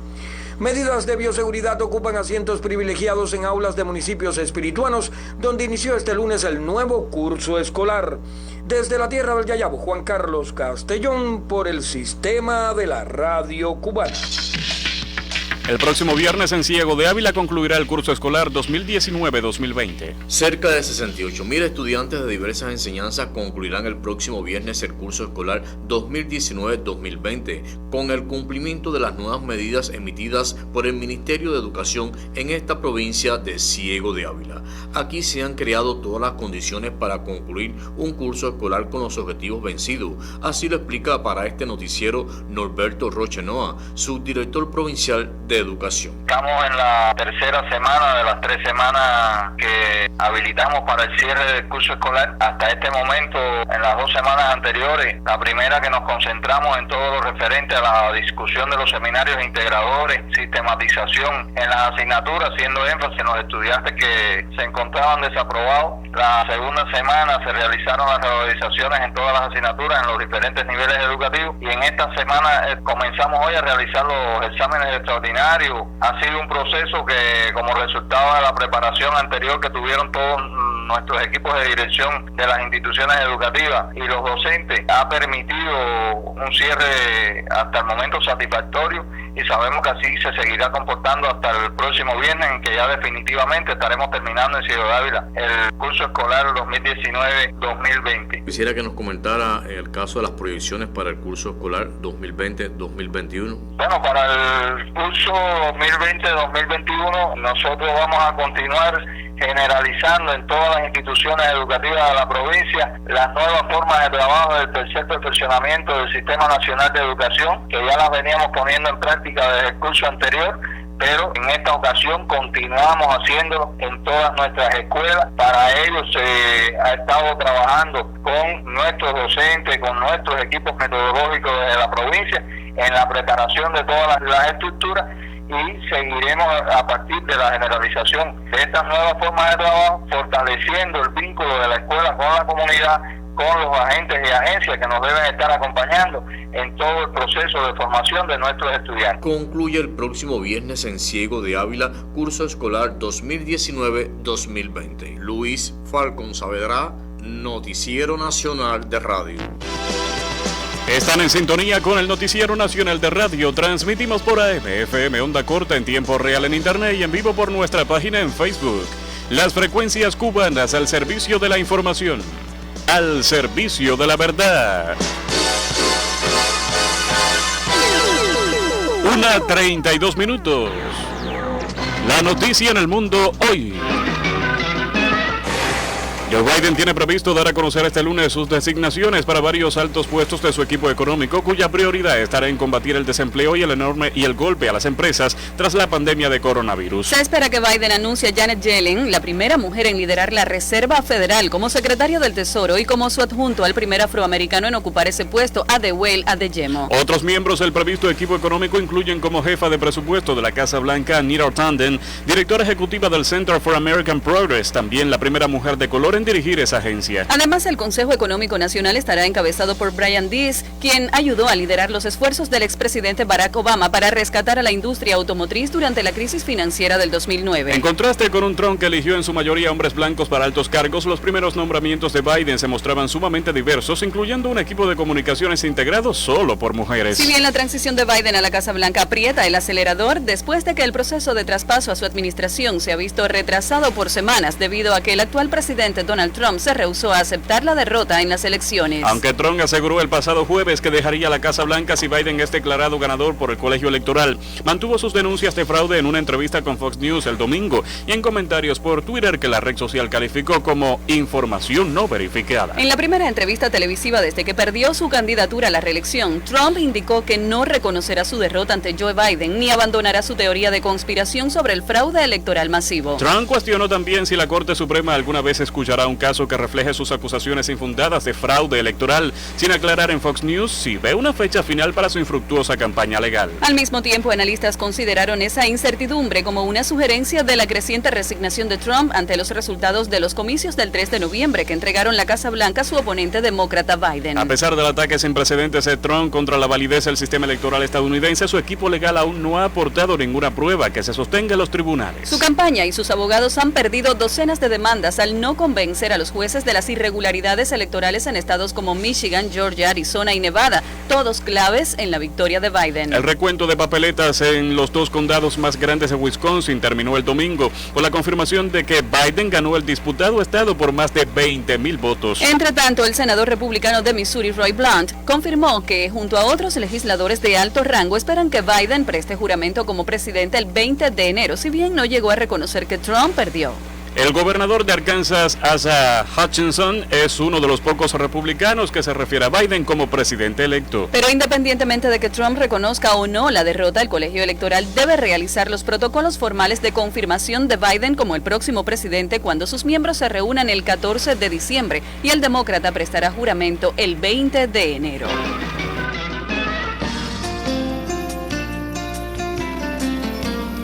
Medidas de bioseguridad ocupan asientos privilegiados en aulas de municipios espirituanos, donde inició este lunes el nuevo curso escolar. Desde la tierra del Yayabo, Juan Carlos Castellón, por el Sistema de la Radio Cubana. El próximo viernes en Ciego de Ávila concluirá el curso escolar 2019-2020. Cerca de 68.000 estudiantes de diversas enseñanzas concluirán el próximo viernes el curso escolar 2019-2020 con el cumplimiento de las nuevas medidas emitidas por el Ministerio de Educación en esta provincia de Ciego de Ávila. Aquí se han creado todas las condiciones para concluir un curso escolar con los objetivos vencidos. Así lo explica para este noticiero Norberto Rochenoa, subdirector provincial de Educación. Estamos en la tercera semana de las 3 semanas que habilitamos para el cierre del curso escolar. Hasta este momento, en las 2 semanas anteriores, la primera que nos concentramos en todo lo referente a la discusión de los seminarios integradores, sistematización en las asignaturas, haciendo énfasis en los estudiantes que se encontraban desaprobados. La segunda semana se realizaron las regularizaciones en todas las asignaturas en los diferentes niveles educativos, y en esta semana comenzamos hoy a realizar los exámenes extraordinarios. Ha sido un proceso que, como resultado de la preparación anterior que tuvieron todos nuestros equipos de dirección de las instituciones educativas y los docentes, ha permitido un cierre hasta el momento satisfactorio, y sabemos que así se seguirá comportando hasta el próximo viernes, en que ya definitivamente estaremos terminando en Ciego de Ávila el curso escolar 2019-2020. Quisiera que nos comentara el caso de las proyecciones para el curso escolar 2020-2021. Bueno, para el curso 2020-2021 nosotros vamos a continuar generalizando en todas las instituciones educativas de la provincia las nuevas formas de trabajo del tercer perfeccionamiento del Sistema Nacional de Educación, que ya las veníamos poniendo en práctica desde el curso anterior, pero en esta ocasión continuamos haciéndolo en todas nuestras escuelas. Para ello se ha estado trabajando con nuestros docentes, con nuestros equipos metodológicos de la provincia, en la preparación de todas las estructuras, y seguiremos a partir de la generalización de estas nuevas formas de trabajo, fortaleciendo el vínculo de la escuela con la comunidad, con los agentes y agencias que nos deben estar acompañando en todo el proceso de formación de nuestros estudiantes. Concluye el próximo viernes en Ciego de Ávila, curso escolar 2019-2020. Luis Falcón Saavedra, Noticiero Nacional de Radio. Están en sintonía con el Noticiero Nacional de Radio. Transmitimos por AM, FM, onda corta en tiempo real en Internet y en vivo por nuestra página en Facebook. Las frecuencias cubanas al servicio de la información, al servicio de la verdad. 1:32. La noticia en el mundo hoy. Joe Biden tiene previsto dar a conocer este lunes sus designaciones para varios altos puestos de su equipo económico, cuya prioridad estará en combatir el desempleo y el golpe a las empresas tras la pandemia de coronavirus. Se espera que Biden anuncie a Janet Yellen, la primera mujer en liderar la Reserva Federal, como secretario del Tesoro y como su adjunto al primer afroamericano en ocupar ese puesto, Adewale Adeyemo. Otros miembros del previsto equipo económico incluyen como jefa de presupuesto de la Casa Blanca a Nina Tanden, directora ejecutiva del Center for American Progress, también la primera mujer de color en dirigir esa agencia. Además, el Consejo Económico Nacional estará encabezado por Brian Deese, quien ayudó a liderar los esfuerzos del expresidente Barack Obama para rescatar a la industria automotriz durante la crisis financiera del 2009. En contraste con un Trump que eligió en su mayoría hombres blancos para altos cargos, los primeros nombramientos de Biden se mostraban sumamente diversos, incluyendo un equipo de comunicaciones integrado solo por mujeres. Si bien la transición de Biden a la Casa Blanca aprieta el acelerador, después de que el proceso de traspaso a su administración se ha visto retrasado por semanas debido a que el actual presidente Donald Trump se rehusó a aceptar la derrota en las elecciones. Aunque Trump aseguró el pasado jueves que dejaría la Casa Blanca si Biden es declarado ganador por el colegio electoral, mantuvo sus denuncias de fraude en una entrevista con Fox News el domingo y en comentarios por Twitter que la red social calificó como información no verificada. En la primera entrevista televisiva desde que perdió su candidatura a la reelección, Trump indicó que no reconocerá su derrota ante Joe Biden ni abandonará su teoría de conspiración sobre el fraude electoral masivo. Trump cuestionó también si la Corte Suprema alguna vez escuchará un caso que refleje sus acusaciones infundadas de fraude electoral, sin aclarar en Fox News si ve una fecha final para su infructuosa campaña legal. Al mismo tiempo, analistas consideraron esa incertidumbre como una sugerencia de la creciente resignación de Trump ante los resultados de los comicios del 3 de noviembre que entregaron la Casa Blanca a su oponente demócrata Biden. A pesar del ataque sin precedentes de Trump contra la validez del sistema electoral estadounidense, su equipo legal aún no ha aportado ninguna prueba que se sostenga en los tribunales. Su campaña y sus abogados han perdido docenas de demandas al no convencer convencer a los jueces de las irregularidades electorales en estados como Michigan, Georgia, Arizona y Nevada, todos claves en la victoria de Biden. El recuento de papeletas en los 2 condados más grandes de Wisconsin terminó el domingo con la confirmación de que Biden ganó el disputado estado por más de 20,000 votos. Entre tanto, el senador republicano de Missouri, Roy Blunt, confirmó que junto a otros legisladores de alto rango esperan que Biden preste juramento como presidente el 20 de enero, si bien no llegó a reconocer que Trump perdió. El gobernador de Arkansas, Asa Hutchinson, es uno de los pocos republicanos que se refiere a Biden como presidente electo. Pero independientemente de que Trump reconozca o no la derrota, el colegio electoral debe realizar los protocolos formales de confirmación de Biden como el próximo presidente cuando sus miembros se reúnan el 14 de diciembre y el demócrata prestará juramento el 20 de enero.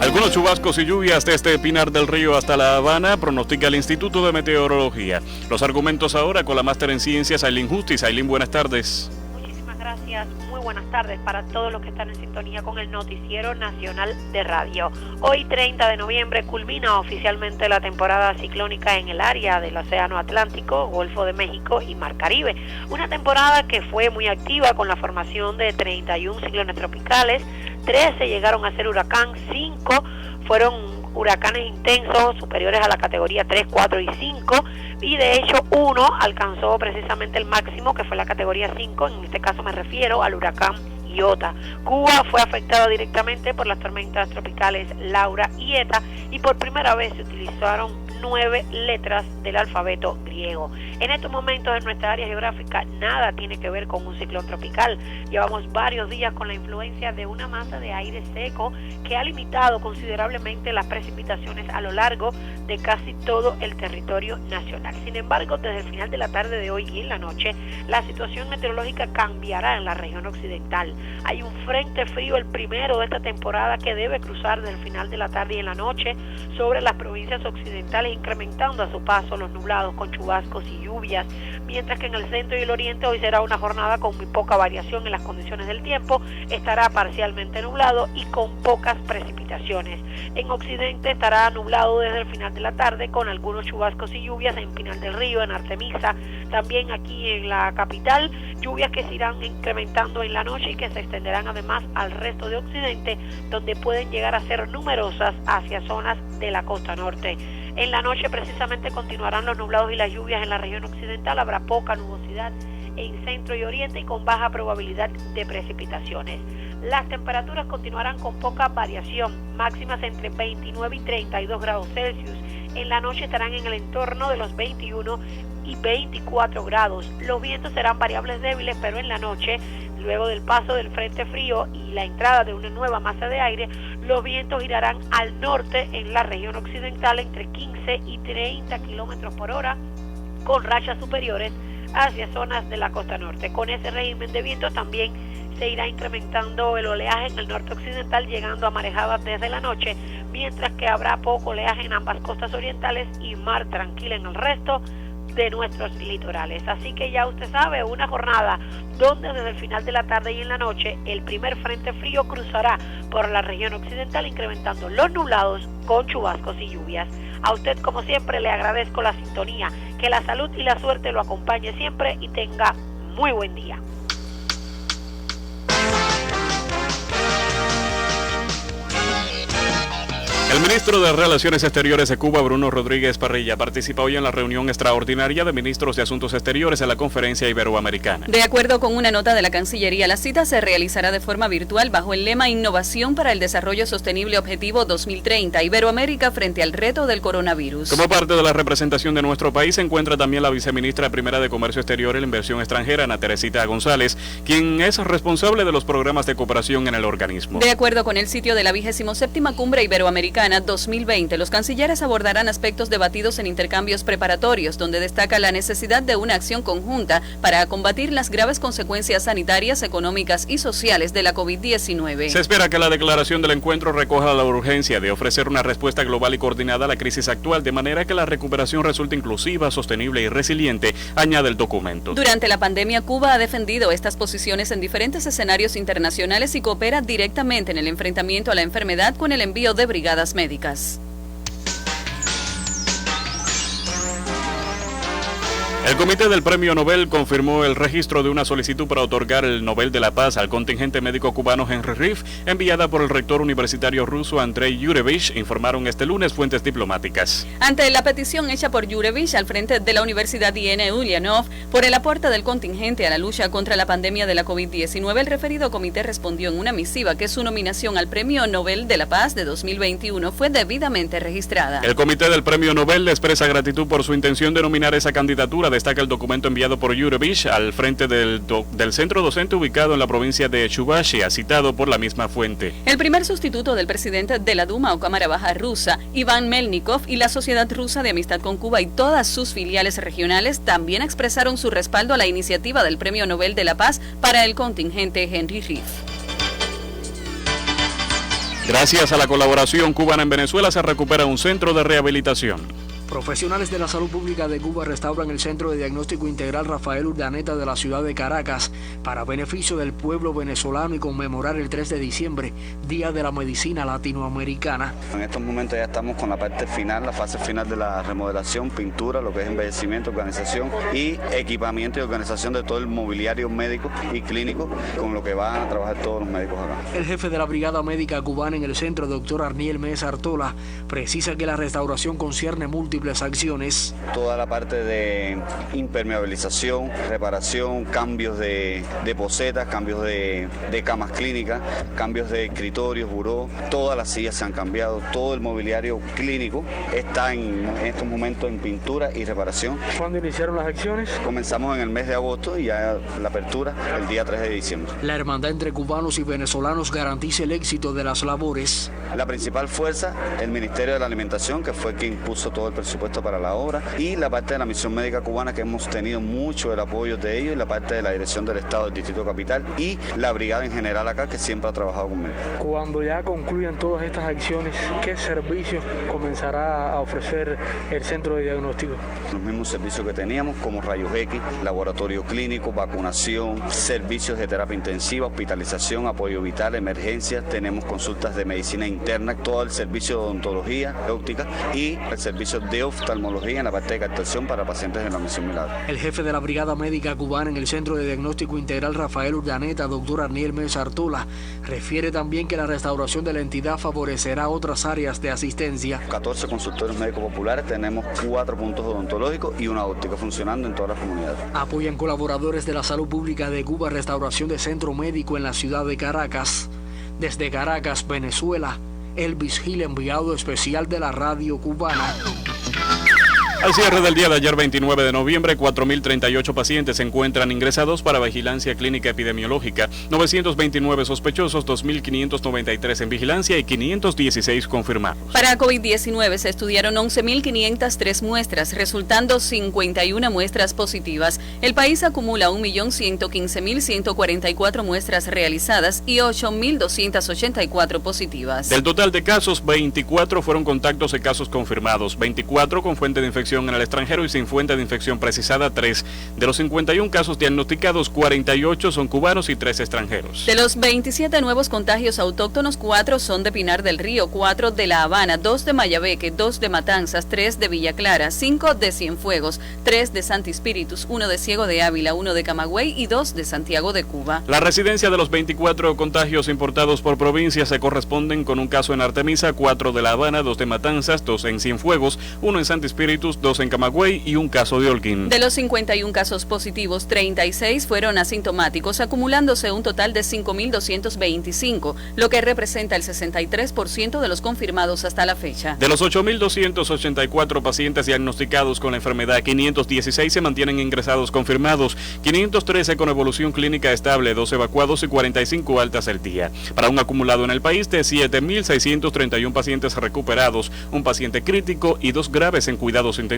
Algunos chubascos y lluvias desde Pinar del Río hasta La Habana, pronostica el Instituto de Meteorología. Los argumentos ahora con la máster en ciencias, Ailín Justiz. Ailín, buenas tardes. Muchísimas gracias. Muy buenas tardes para todos los que están en sintonía con el Noticiero Nacional de Radio. Hoy, 30 de noviembre, culmina oficialmente la temporada ciclónica en el área del Océano Atlántico, Golfo de México y Mar Caribe. Una temporada que fue muy activa con la formación de 31 ciclones tropicales, 13 llegaron a ser huracán, 5 fueron huracanes intensos superiores a la categoría 3, 4 y 5, y de hecho uno alcanzó precisamente el máximo, que fue la categoría 5, en este caso me refiero al huracán Iota. Cuba fue afectada directamente por las tormentas tropicales Laura y Eta, y por primera vez se utilizaron 9 letras del alfabeto griego. En estos momentos en nuestra área geográfica nada tiene que ver con un ciclón tropical. Llevamos varios días con la influencia de una masa de aire seco que ha limitado considerablemente las precipitaciones a lo largo de casi todo el territorio nacional. Sin embargo, desde el final de la tarde de hoy y en la noche, la situación meteorológica cambiará en la región occidental. Hay un frente frío, el primero de esta temporada, que debe cruzar desde el final de la tarde y en la noche sobre las provincias occidentales, incrementando a su paso los nublados con chubascos y lluvias, mientras que en el centro y el oriente hoy será una jornada con muy poca variación en las condiciones del tiempo, estará parcialmente nublado y con pocas precipitaciones. En occidente estará nublado desde el final de la tarde con algunos chubascos y lluvias en Pinar del Río, en Artemisa, también aquí en la capital, lluvias que se irán incrementando en la noche y que se extenderán además al resto de occidente, donde pueden llegar a ser numerosas hacia zonas de la costa norte. En la noche precisamente continuarán los nublados y las lluvias en la región occidental, habrá poca nubosidad en centro y oriente y con baja probabilidad de precipitaciones. Las temperaturas continuarán con poca variación, máximas entre 29 y 32 grados Celsius. En la noche estarán en el entorno de los 21 y 24 grados. Los vientos serán variables débiles, pero en la noche, luego del paso del frente frío y la entrada de una nueva masa de aire, los vientos girarán al norte en la región occidental entre 15 y 30 kilómetros por hora, con rachas superiores hacia zonas de la costa norte. Con ese régimen de vientos también se irá incrementando el oleaje en el norte occidental, llegando a marejadas desde la noche, mientras que habrá poco oleaje en ambas costas orientales y mar tranquila en el resto de nuestros litorales. Así que ya usted sabe, una jornada donde desde el final de la tarde y en la noche el primer frente frío cruzará por la región occidental, incrementando los nublados con chubascos y lluvias. A usted, como siempre, le agradezco la sintonía, que la salud y la suerte lo acompañe siempre y tenga muy buen día. El ministro de Relaciones Exteriores de Cuba, Bruno Rodríguez Parrilla, participa hoy en la reunión extraordinaria de ministros de Asuntos Exteriores en la Conferencia Iberoamericana. De acuerdo con una nota de la Cancillería, la cita se realizará de forma virtual bajo el lema Innovación para el Desarrollo Sostenible Objetivo 2030, Iberoamérica frente al reto del coronavirus. Como parte de la representación de nuestro país se encuentra también la viceministra primera de Comercio Exterior y la Inversión Extranjera, Ana Teresita González, quien es responsable de los programas de cooperación en el organismo. De acuerdo con el sitio de la 27ª Cumbre Iberoamericana 2020, los cancilleres abordarán aspectos debatidos en intercambios preparatorios, donde destaca la necesidad de una acción conjunta para combatir las graves consecuencias sanitarias, económicas y sociales de la COVID-19. Se espera que la declaración del encuentro recoja la urgencia de ofrecer una respuesta global y coordinada a la crisis actual, de manera que la recuperación resulte inclusiva, sostenible y resiliente, añade el documento. Durante la pandemia, Cuba ha defendido estas posiciones en diferentes escenarios internacionales y coopera directamente en el enfrentamiento a la enfermedad con el envío de brigadas médicas. El Comité del Premio Nobel confirmó el registro de una solicitud para otorgar el Nobel de la Paz al contingente médico cubano Henry Riff, enviada por el rector universitario ruso Andrei Yurevich, informaron este lunes fuentes diplomáticas. Ante la petición hecha por Yurevich al frente de la Universidad IN Ulyanov por el aporte del contingente a la lucha contra la pandemia de la COVID-19, el referido comité respondió en una misiva que su nominación al Premio Nobel de la Paz de 2021 fue debidamente registrada. El Comité del Premio Nobel le expresa gratitud por su intención de nominar esa candidatura, destaca el documento enviado por Yurevich al frente del centro docente ubicado en la provincia de Chuvashia, citado por la misma fuente. El primer sustituto del presidente de la Duma o Cámara Baja rusa, Iván Melnikov, y la Sociedad Rusa de Amistad con Cuba y todas sus filiales regionales también expresaron su respaldo a la iniciativa del Premio Nobel de la Paz para el contingente Henry Riff. Gracias a la colaboración cubana en Venezuela se recupera un centro de rehabilitación. Profesionales de la salud pública de Cuba restauran el Centro de Diagnóstico Integral Rafael Urdaneta de la ciudad de Caracas para beneficio del pueblo venezolano y conmemorar el 3 de diciembre, Día de la Medicina Latinoamericana. En estos momentos ya estamos con la parte final, la fase final de la remodelación, pintura, lo que es embellecimiento, organización y equipamiento y organización de todo el mobiliario médico y clínico con lo que van a trabajar todos los médicos acá. El jefe de la Brigada Médica Cubana en el centro, doctor Arniel Mesa Artola, precisa que la restauración concierne múltiples acciones. Toda la parte de impermeabilización, reparación, cambios de posetas, cambios de camas clínicas, cambios de escritorios, buró, todas las sillas se han cambiado, todo el mobiliario clínico está en estos momentos en pintura y reparación. ¿Cuándo iniciaron las acciones? Comenzamos en el mes de agosto y ya la apertura el día 3 de diciembre. La hermandad entre cubanos y venezolanos garantiza el éxito de las labores. La principal fuerza, el Ministerio de la Alimentación, que fue quien puso todo el presupuesto para la obra, y la parte de la Misión Médica Cubana, que hemos tenido mucho el apoyo de ellos, y la parte de la Dirección del Estado del Distrito Capital y la brigada en general acá, que siempre ha trabajado conmigo. Cuando ya concluyan todas estas acciones, ¿qué servicios comenzará a ofrecer el centro de diagnóstico? Los mismos servicios que teníamos, como rayos X, laboratorio clínico, vacunación, servicios de terapia intensiva, hospitalización, apoyo vital, emergencias, tenemos consultas de medicina interna, todo el servicio de odontología, óptica y el servicio de oftalmología en la parte de captación para pacientes de la Misión Milagro. El jefe de la Brigada Médica Cubana en el Centro de Diagnóstico Integral Rafael Urdaneta, doctor Arniel Mesa Artola, refiere también que la restauración de la entidad favorecerá otras áreas de asistencia. 14 consultorios médicos populares, tenemos 4 puntos odontológicos y una óptica funcionando en todas las comunidades. Apoyan colaboradores de la salud pública de Cuba restauración de centro médico en la ciudad de Caracas. Desde Caracas, Venezuela, Elvis Gil, enviado especial de la radio cubana. Al cierre del día de ayer, 29 de noviembre, 4.038 pacientes se encuentran ingresados para vigilancia clínica epidemiológica, 929 sospechosos, 2.593 en vigilancia y 516 confirmados. Para COVID-19 se estudiaron 11.503 muestras, resultando 51 muestras positivas. El país acumula 1.115.144 muestras realizadas y 8.284 positivas. Del total de casos, 24 fueron contactos de casos confirmados, 24 con fuente de infección en el extranjero y sin fuente de infección precisada 3. De los 51 casos diagnosticados, 48 son cubanos y 3 extranjeros. De los 27 nuevos contagios autóctonos, 4 son de Pinar del Río, 4 de La Habana, 2 de Mayabeque, 2 de Matanzas, 3 de Villa Clara, 5 de Cienfuegos, 3 de Santi Espíritus, 1 de Ciego de Ávila, 1 de Camagüey y 2 de Santiago de Cuba. La residencia de los 24 contagios importados por provincia se corresponden con un caso en Artemisa, 4 de La Habana, 2 de Matanzas, 2 en Cienfuegos, 1 en Santi Espíritus, 2 en Camagüey y un caso de Holguín. De los 51 casos positivos, 36 fueron asintomáticos, acumulándose un total de 5.225, lo que representa el 63% de los confirmados hasta la fecha. De los 8.284 pacientes diagnosticados con la enfermedad, 516 se mantienen ingresados confirmados, 513 con evolución clínica estable, 2 evacuados y 45 altas el día. Para un acumulado en el país de 7.631 pacientes recuperados, un paciente crítico y 2 graves en cuidados intensivos.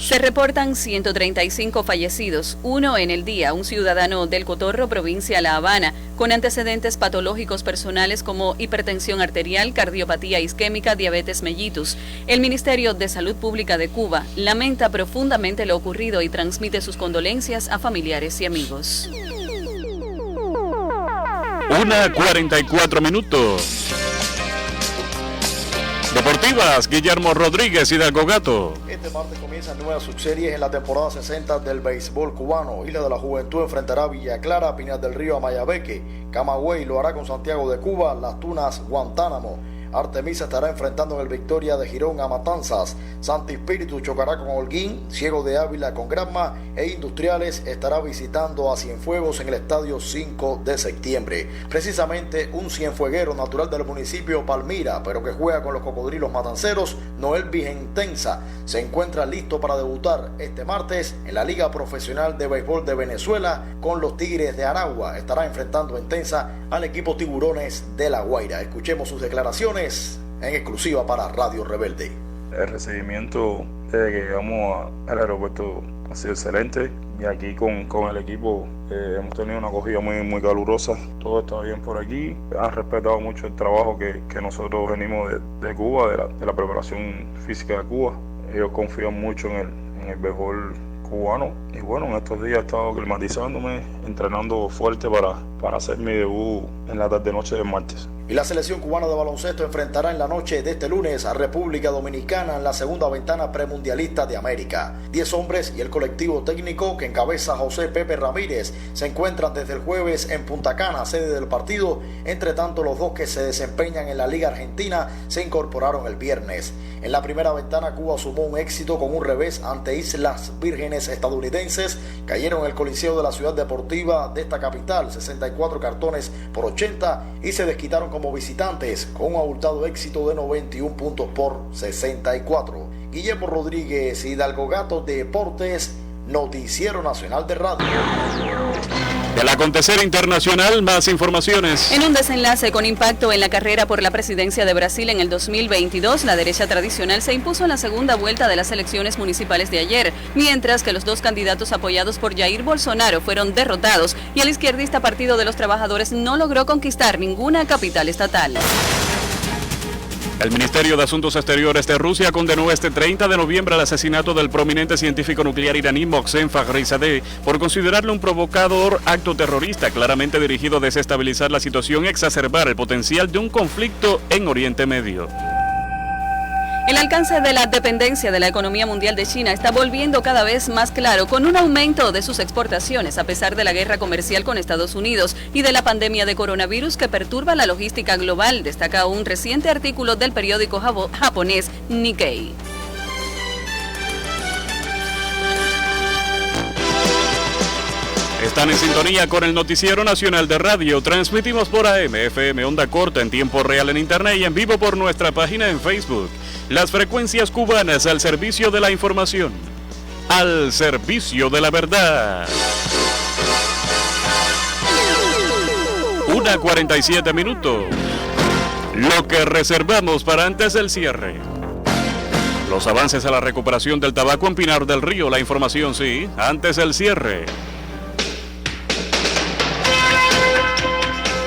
Se reportan 135 fallecidos, 1 en el día, un ciudadano del Cotorro, provincia La Habana, con antecedentes patológicos personales como hipertensión arterial, cardiopatía isquémica, diabetes mellitus. El Ministerio de Salud Pública de Cuba lamenta profundamente lo ocurrido y transmite sus condolencias a familiares y amigos. 1:44 minutos. Deportes. deportivas, Guillermo Rodríguez y Hidalgo Gato. Este martes comienzan nuevas subseries en la temporada 60 del béisbol cubano. Isla de la Juventud enfrentará a Villa Clara, Pinar del Río a Mayabeque. Camagüey lo hará con Santiago de Cuba, Las Tunas, Guantánamo. Artemisa estará enfrentando en el Victoria de Girón a Matanzas. Santi Espíritu chocará con Holguín, Ciego de Ávila con Granma e Industriales estará visitando a Cienfuegos en el Estadio 5 de septiembre. Precisamente un cienfueguero natural del municipio Palmira, pero que juega con los Cocodrilos Matanceros, Noel Vigentensa, se encuentra listo para debutar este martes en la Liga Profesional de Béisbol de Venezuela con los Tigres de Aragua. Estará enfrentando en Tensa al equipo Tiburones de La Guaira. Escuchemos sus declaraciones en exclusiva para Radio Rebelde. El recibimiento desde que llegamos al aeropuerto ha sido excelente y aquí con el equipo hemos tenido una acogida muy calurosa. Todo está bien por aquí. Han respetado mucho el trabajo que nosotros venimos de Cuba, de la preparación física de Cuba. Ellos confían mucho en el béisbol cubano y bueno, en estos días he estado climatizándome, entrenando fuerte para hacer mi debut en la tarde-noche del martes. Y la selección cubana de baloncesto enfrentará en la noche de este lunes a República Dominicana en la segunda ventana premundialista de América. 10 hombres y el colectivo técnico que encabeza José Pepe Ramírez se encuentran desde el jueves en Punta Cana, sede del partido. Entre tanto, los dos que se desempeñan en la Liga Argentina se incorporaron el viernes. En la primera ventana, Cuba sumó un éxito con un revés ante Islas Vírgenes estadounidenses. Cayeron en el Coliseo de la Ciudad Deportiva de esta capital, 64 cartones por 80, y se desquitaron como visitantes con un abultado éxito de 91 puntos por 64. Guillermo Rodríguez, Hidalgo Gato, Deportes, Noticiero Nacional de Radio. Del acontecer internacional, más informaciones. En un desenlace con impacto en la carrera por la presidencia de Brasil en el 2022, la derecha tradicional se impuso en la segunda vuelta de las elecciones municipales de ayer, mientras que los dos candidatos apoyados por Jair Bolsonaro fueron derrotados y el izquierdista Partido de los Trabajadores no logró conquistar ninguna capital estatal. El Ministerio de Asuntos Exteriores de Rusia condenó este 30 de noviembre el asesinato del prominente científico nuclear iraní Mohsen Fakhrizadeh por considerarlo un provocador acto terrorista claramente dirigido a desestabilizar la situación y exacerbar el potencial de un conflicto en Oriente Medio. El alcance de la dependencia de la economía mundial de China está volviendo cada vez más claro con un aumento de sus exportaciones a pesar de la guerra comercial con Estados Unidos y de la pandemia de coronavirus que perturba la logística global, destaca un reciente artículo del periódico japonés Nikkei. Están en sintonía con el Noticiero Nacional de Radio. Transmitimos por AM, FM, onda corta en tiempo real en Internet y en vivo por nuestra página en Facebook. Las frecuencias cubanas al servicio de la información, al servicio de la verdad. 1:47 minutos. Lo que reservamos para antes del cierre. Los avances a la recuperación del tabaco en Pinar del Río. La información, sí, antes del cierre.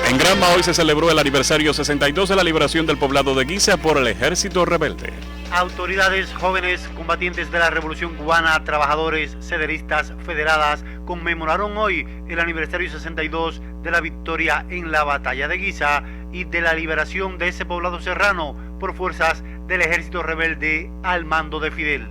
En Granma hoy se celebró el aniversario 62 de la liberación del poblado de Guisa por el Ejército Rebelde. Autoridades, jóvenes, combatientes de la Revolución Cubana, trabajadores, sederistas, federadas, conmemoraron hoy el aniversario 62 de la victoria en la batalla de Guisa y de la liberación de ese poblado serrano por fuerzas del Ejército Rebelde al mando de Fidel.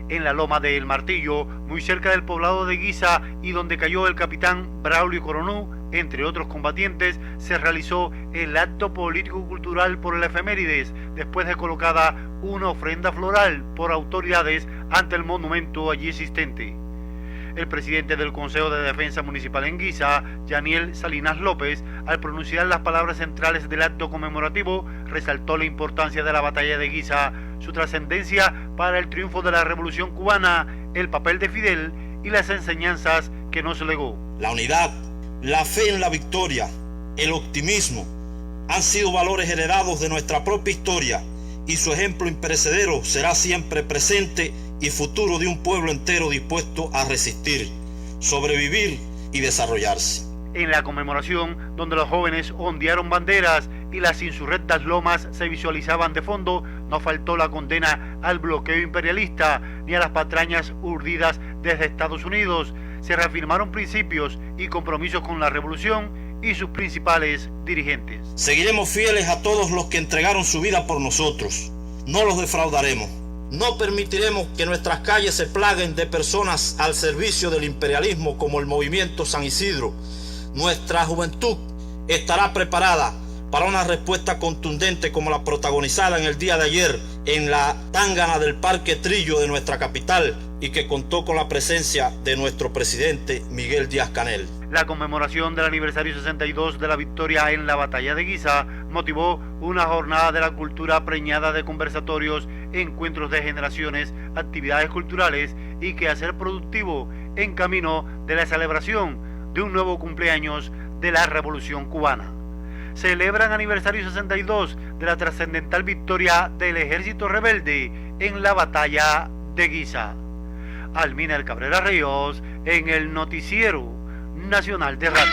En la Loma del Martillo, muy cerca del poblado de Guisa y donde cayó el capitán Braulio Coronú, entre otros combatientes, se realizó el acto político-cultural por el efemérides, después de colocada una ofrenda floral por autoridades ante el monumento allí existente. El presidente del Consejo de Defensa Municipal en Guisa, Yaniel Salinas López, al pronunciar las palabras centrales del acto conmemorativo, resaltó la importancia de la batalla de Guisa, su trascendencia para el triunfo de la Revolución Cubana, el papel de Fidel y las enseñanzas que nos legó. La unidad, la fe en la victoria, el optimismo, han sido valores heredados de nuestra propia historia y su ejemplo imperecedero será siempre presente y futuro de un pueblo entero dispuesto a resistir, sobrevivir y desarrollarse. En la conmemoración, donde los jóvenes ondearon banderas y las insurrectas lomas se visualizaban de fondo, no faltó la condena al bloqueo imperialista ni a las patrañas urdidas desde Estados Unidos. Se reafirmaron principios y compromisos con la revolución y sus principales dirigentes. Seguiremos fieles a todos los que entregaron su vida por nosotros. no los defraudaremos. No permitiremos que nuestras calles se plaguen de personas al servicio del imperialismo como el movimiento San Isidro. Nuestra juventud estará preparada para una respuesta contundente como la protagonizada en el día de ayer en la tángana del Parque Trillo de nuestra capital y que contó con la presencia de nuestro presidente Miguel Díaz-Canel. La conmemoración del aniversario 62 de la victoria en la batalla de Guisa motivó una jornada de la cultura preñada de conversatorios, encuentros de generaciones, actividades culturales y quehacer productivo en camino de la celebración de un nuevo cumpleaños de la Revolución Cubana. Celebran aniversario 62 de la trascendental victoria del ejército rebelde en la batalla de Guisa. Alminer Cabrera Ríos en el Noticiero Nacional de Radio.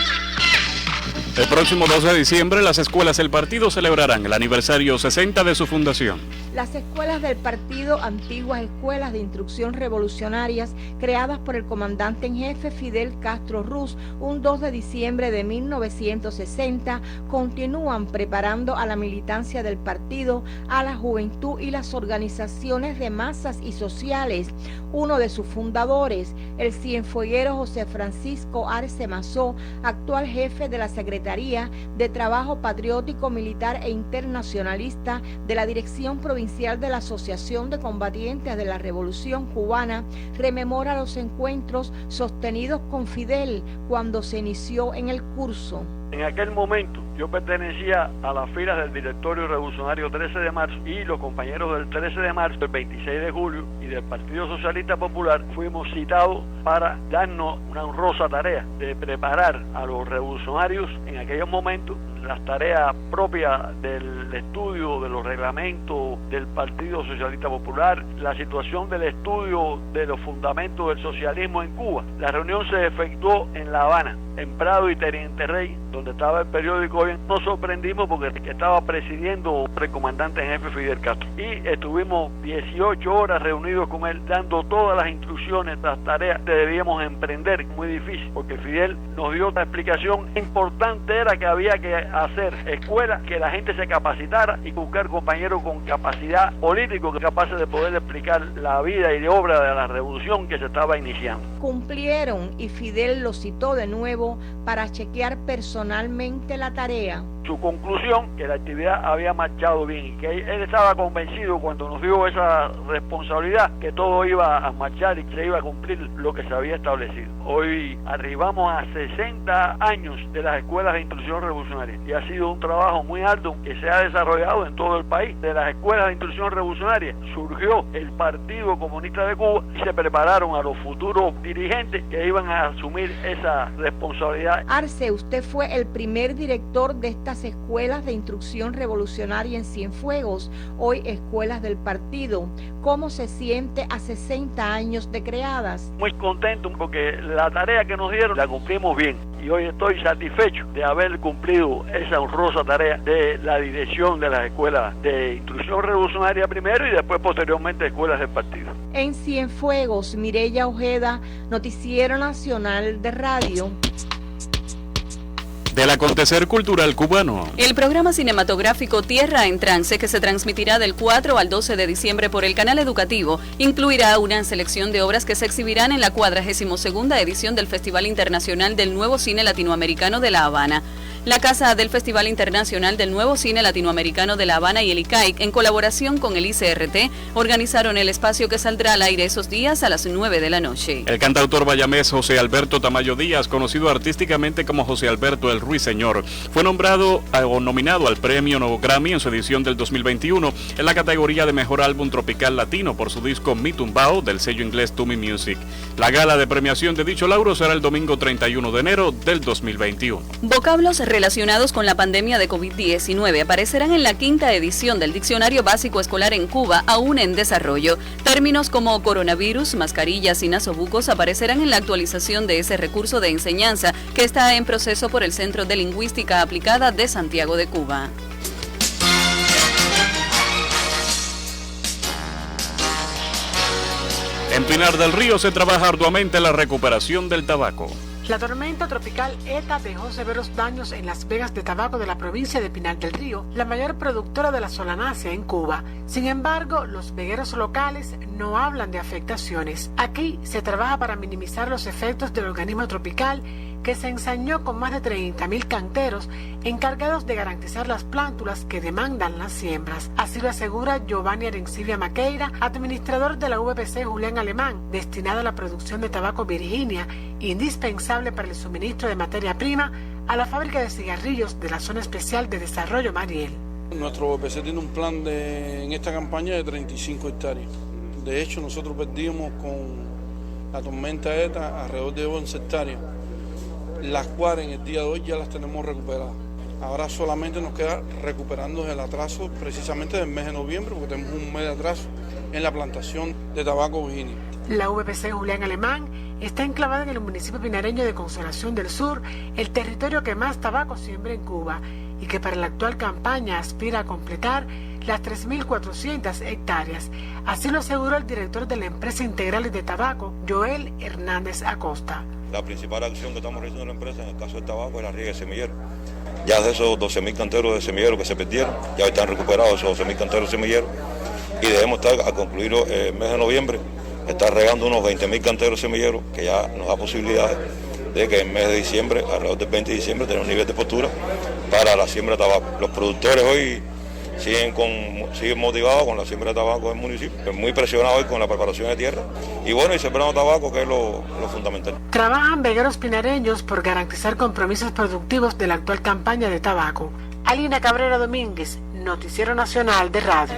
El próximo 12 de diciembre las escuelas del partido celebrarán el aniversario 60 de su fundación. Las escuelas del partido, antiguas escuelas de instrucción revolucionarias creadas por el comandante en jefe Fidel Castro Ruz un 2 de diciembre de 1960, continúan preparando a la militancia del partido, a la juventud y las organizaciones de masas y sociales. Uno de sus fundadores, el cienfueguero José Francisco Arce Mazó, actual jefe de la Secretaría de Trabajo Patriótico, Militar e Internacionalista de la Dirección Provincial de la Asociación de Combatientes de la Revolución Cubana, rememora los encuentros sostenidos con Fidel cuando se inició en el curso. En aquel momento yo pertenecía a las filas del Directorio Revolucionario 13 de marzo y los compañeros del 13 de marzo, el 26 de julio y del Partido Socialista Popular fuimos citados para darnos una honrosa tarea de preparar a los revolucionarios en aquellos momentos las tareas propias del estudio de los reglamentos del Partido Socialista Popular, la situación del estudio de los fundamentos del socialismo en Cuba. La reunión se efectuó en La Habana, en Prado y Teniente Rey, donde estaba el periódico Hoy. Nos sorprendimos porque estaba presidiendo el comandante en jefe Fidel Castro. Y estuvimos 18 horas reunidos con él, dando todas las instrucciones, las tareas que debíamos emprender. Muy difícil, porque Fidel nos dio una explicación. Importante era que había que hacer escuelas, que la gente se capacitara y buscar compañeros con capacidad política, capaces de poder explicar la vida y de obra de la revolución que se estaba iniciando. Cumplieron y Fidel los citó de nuevo para chequear personalmente la tarea. Su conclusión, que la actividad había marchado bien y que él estaba convencido cuando nos dio esa responsabilidad que todo iba a marchar y se iba a cumplir lo que se había establecido. Hoy arribamos a 60 años de las escuelas de instrucción revolucionaria y ha sido un trabajo muy arduo que se ha desarrollado en todo el país. De las escuelas de instrucción revolucionaria surgió el Partido Comunista de Cuba y se prepararon a los futuros dirigentes que iban a asumir esa responsabilidad. Arce, usted fue el primer director de estas escuelas de instrucción revolucionaria en Cienfuegos, hoy escuelas del partido. ¿Cómo se siente a 60 años de creadas? Muy contento porque la tarea que nos dieron la cumplimos bien y hoy estoy satisfecho de haber cumplido esa honrosa tarea de la dirección de las escuelas de instrucción revolucionaria primero y después posteriormente escuelas del partido. En Cienfuegos, Mireya Ojeda, Noticiero Nacional de Radio. Del acontecer cultural cubano. El programa cinematográfico Tierra en Trance, que se transmitirá del 4 al 12 de diciembre por el canal educativo, incluirá una selección de obras que se exhibirán en la 42ª edición del Festival Internacional del Nuevo Cine Latinoamericano de La Habana. La Casa del Festival Internacional del Nuevo Cine Latinoamericano de La Habana y el ICAIC, en colaboración con el ICRT, organizaron el espacio que saldrá al aire esos días a las 9 de la noche. El cantautor bayamés José Alberto Tamayo Díaz, conocido artísticamente como José Alberto el Ruiseñor, fue nombrado o nominado al Premio Nuevo Grammy en su edición del 2021 en la categoría de Mejor Álbum Tropical Latino por su disco Mi Tumbao del sello inglés Tumi Music. La gala de premiación de dicho lauro será el domingo 31 de enero del 2021. Vocablos relacionados con la pandemia de COVID-19 aparecerán en la 5ª edición del Diccionario Básico Escolar en Cuba, aún en desarrollo. Términos como coronavirus, mascarillas y nasobucos aparecerán en la actualización de ese recurso de enseñanza que está en proceso por el Centro de Lingüística Aplicada de Santiago de Cuba. En Pinar del Río se trabaja arduamente la recuperación del tabaco. La tormenta tropical ETA dejó severos daños en las vegas de tabaco de la provincia de Pinar del Río, la mayor productora de la solanácea en Cuba. Sin embargo, los vegueros locales no hablan de afectaciones. Aquí se trabaja para minimizar los efectos del organismo tropical que se ensañó con más de 30.000 canteros encargados de garantizar las plántulas que demandan las siembras. Así lo asegura Giovanni Arencibia Maqueira, administrador de la VPC Julián Alemán, destinada a la producción de tabaco Virginia, indispensable para el suministro de materia prima a la fábrica de cigarrillos de la Zona Especial de Desarrollo Mariel. Nuestro VPC tiene un plan en esta campaña de 35 hectáreas. De hecho, nosotros perdimos con la tormenta ETA alrededor de 11 hectáreas. Las cuales en el día de hoy ya las tenemos recuperadas. Ahora solamente nos queda recuperando el atraso precisamente del mes de noviembre, porque tenemos un mes de atraso en la plantación de tabaco Virginia. La VPC Julián Alemán está enclavada en el municipio pinareño de Consolación del Sur, el territorio que más tabaco siembra en Cuba, y que para la actual campaña aspira a completar las 3.400 hectáreas. Así lo aseguró el director de la empresa Integrales de Tabaco, Joel Hernández Acosta. La principal acción que estamos realizando en la empresa en el caso del tabaco es la riega de semilleros. Ya de esos 12.000 canteros de semilleros que se perdieron, ya están recuperados esos 12.000 canteros de semilleros y debemos estar, a concluir el mes de noviembre, estar regando unos 20.000 canteros de semilleros, que ya nos da posibilidad de que en el mes de diciembre, alrededor del 20 de diciembre, tener un nivel de postura para la siembra de tabaco. Los productores hoy siguen motivados con la siembra de tabaco del municipio, muy presionados hoy con la preparación de tierra y bueno, y sembrando tabaco, que es lo fundamental. Trabajan vegueros pinareños por garantizar compromisos productivos de la actual campaña de tabaco. Alina Cabrera Domínguez, Noticiero Nacional de Radio.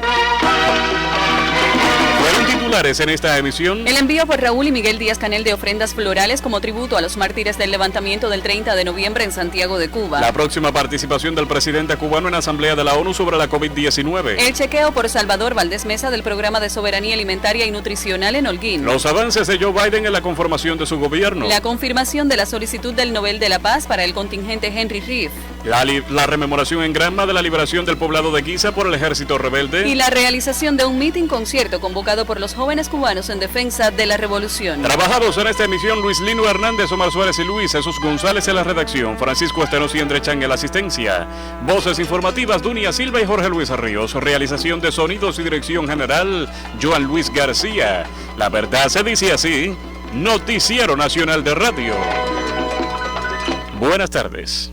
Fueron titulares en esta emisión. El envío por Raúl y Miguel Díaz-Canel de ofrendas florales como tributo a los mártires del levantamiento del 30 de noviembre en Santiago de Cuba. La próxima participación del presidente cubano en la Asamblea de la ONU sobre la COVID-19. El chequeo por Salvador Valdés Mesa del Programa de Soberanía Alimentaria y Nutricional en Holguín. Los avances de Joe Biden en la conformación de su gobierno. La confirmación de la solicitud del Nobel de la Paz para el contingente Henry Reef. La rememoración en Granma de la liberación del poblado de Guisa por el ejército rebelde. Y la realización de un meeting concierto convocado por los jóvenes cubanos en defensa de la revolución. Trabajados en esta emisión Luis Lino Hernández, Omar Suárez y Luis Jesús González en la redacción, Francisco Estenos y André Chan en la asistencia. Voces informativas Dunia Silva y Jorge Luis Ríos. Realización de sonidos y dirección general Joan Luis García. La verdad se dice así. Noticiero Nacional de Radio. Buenas tardes.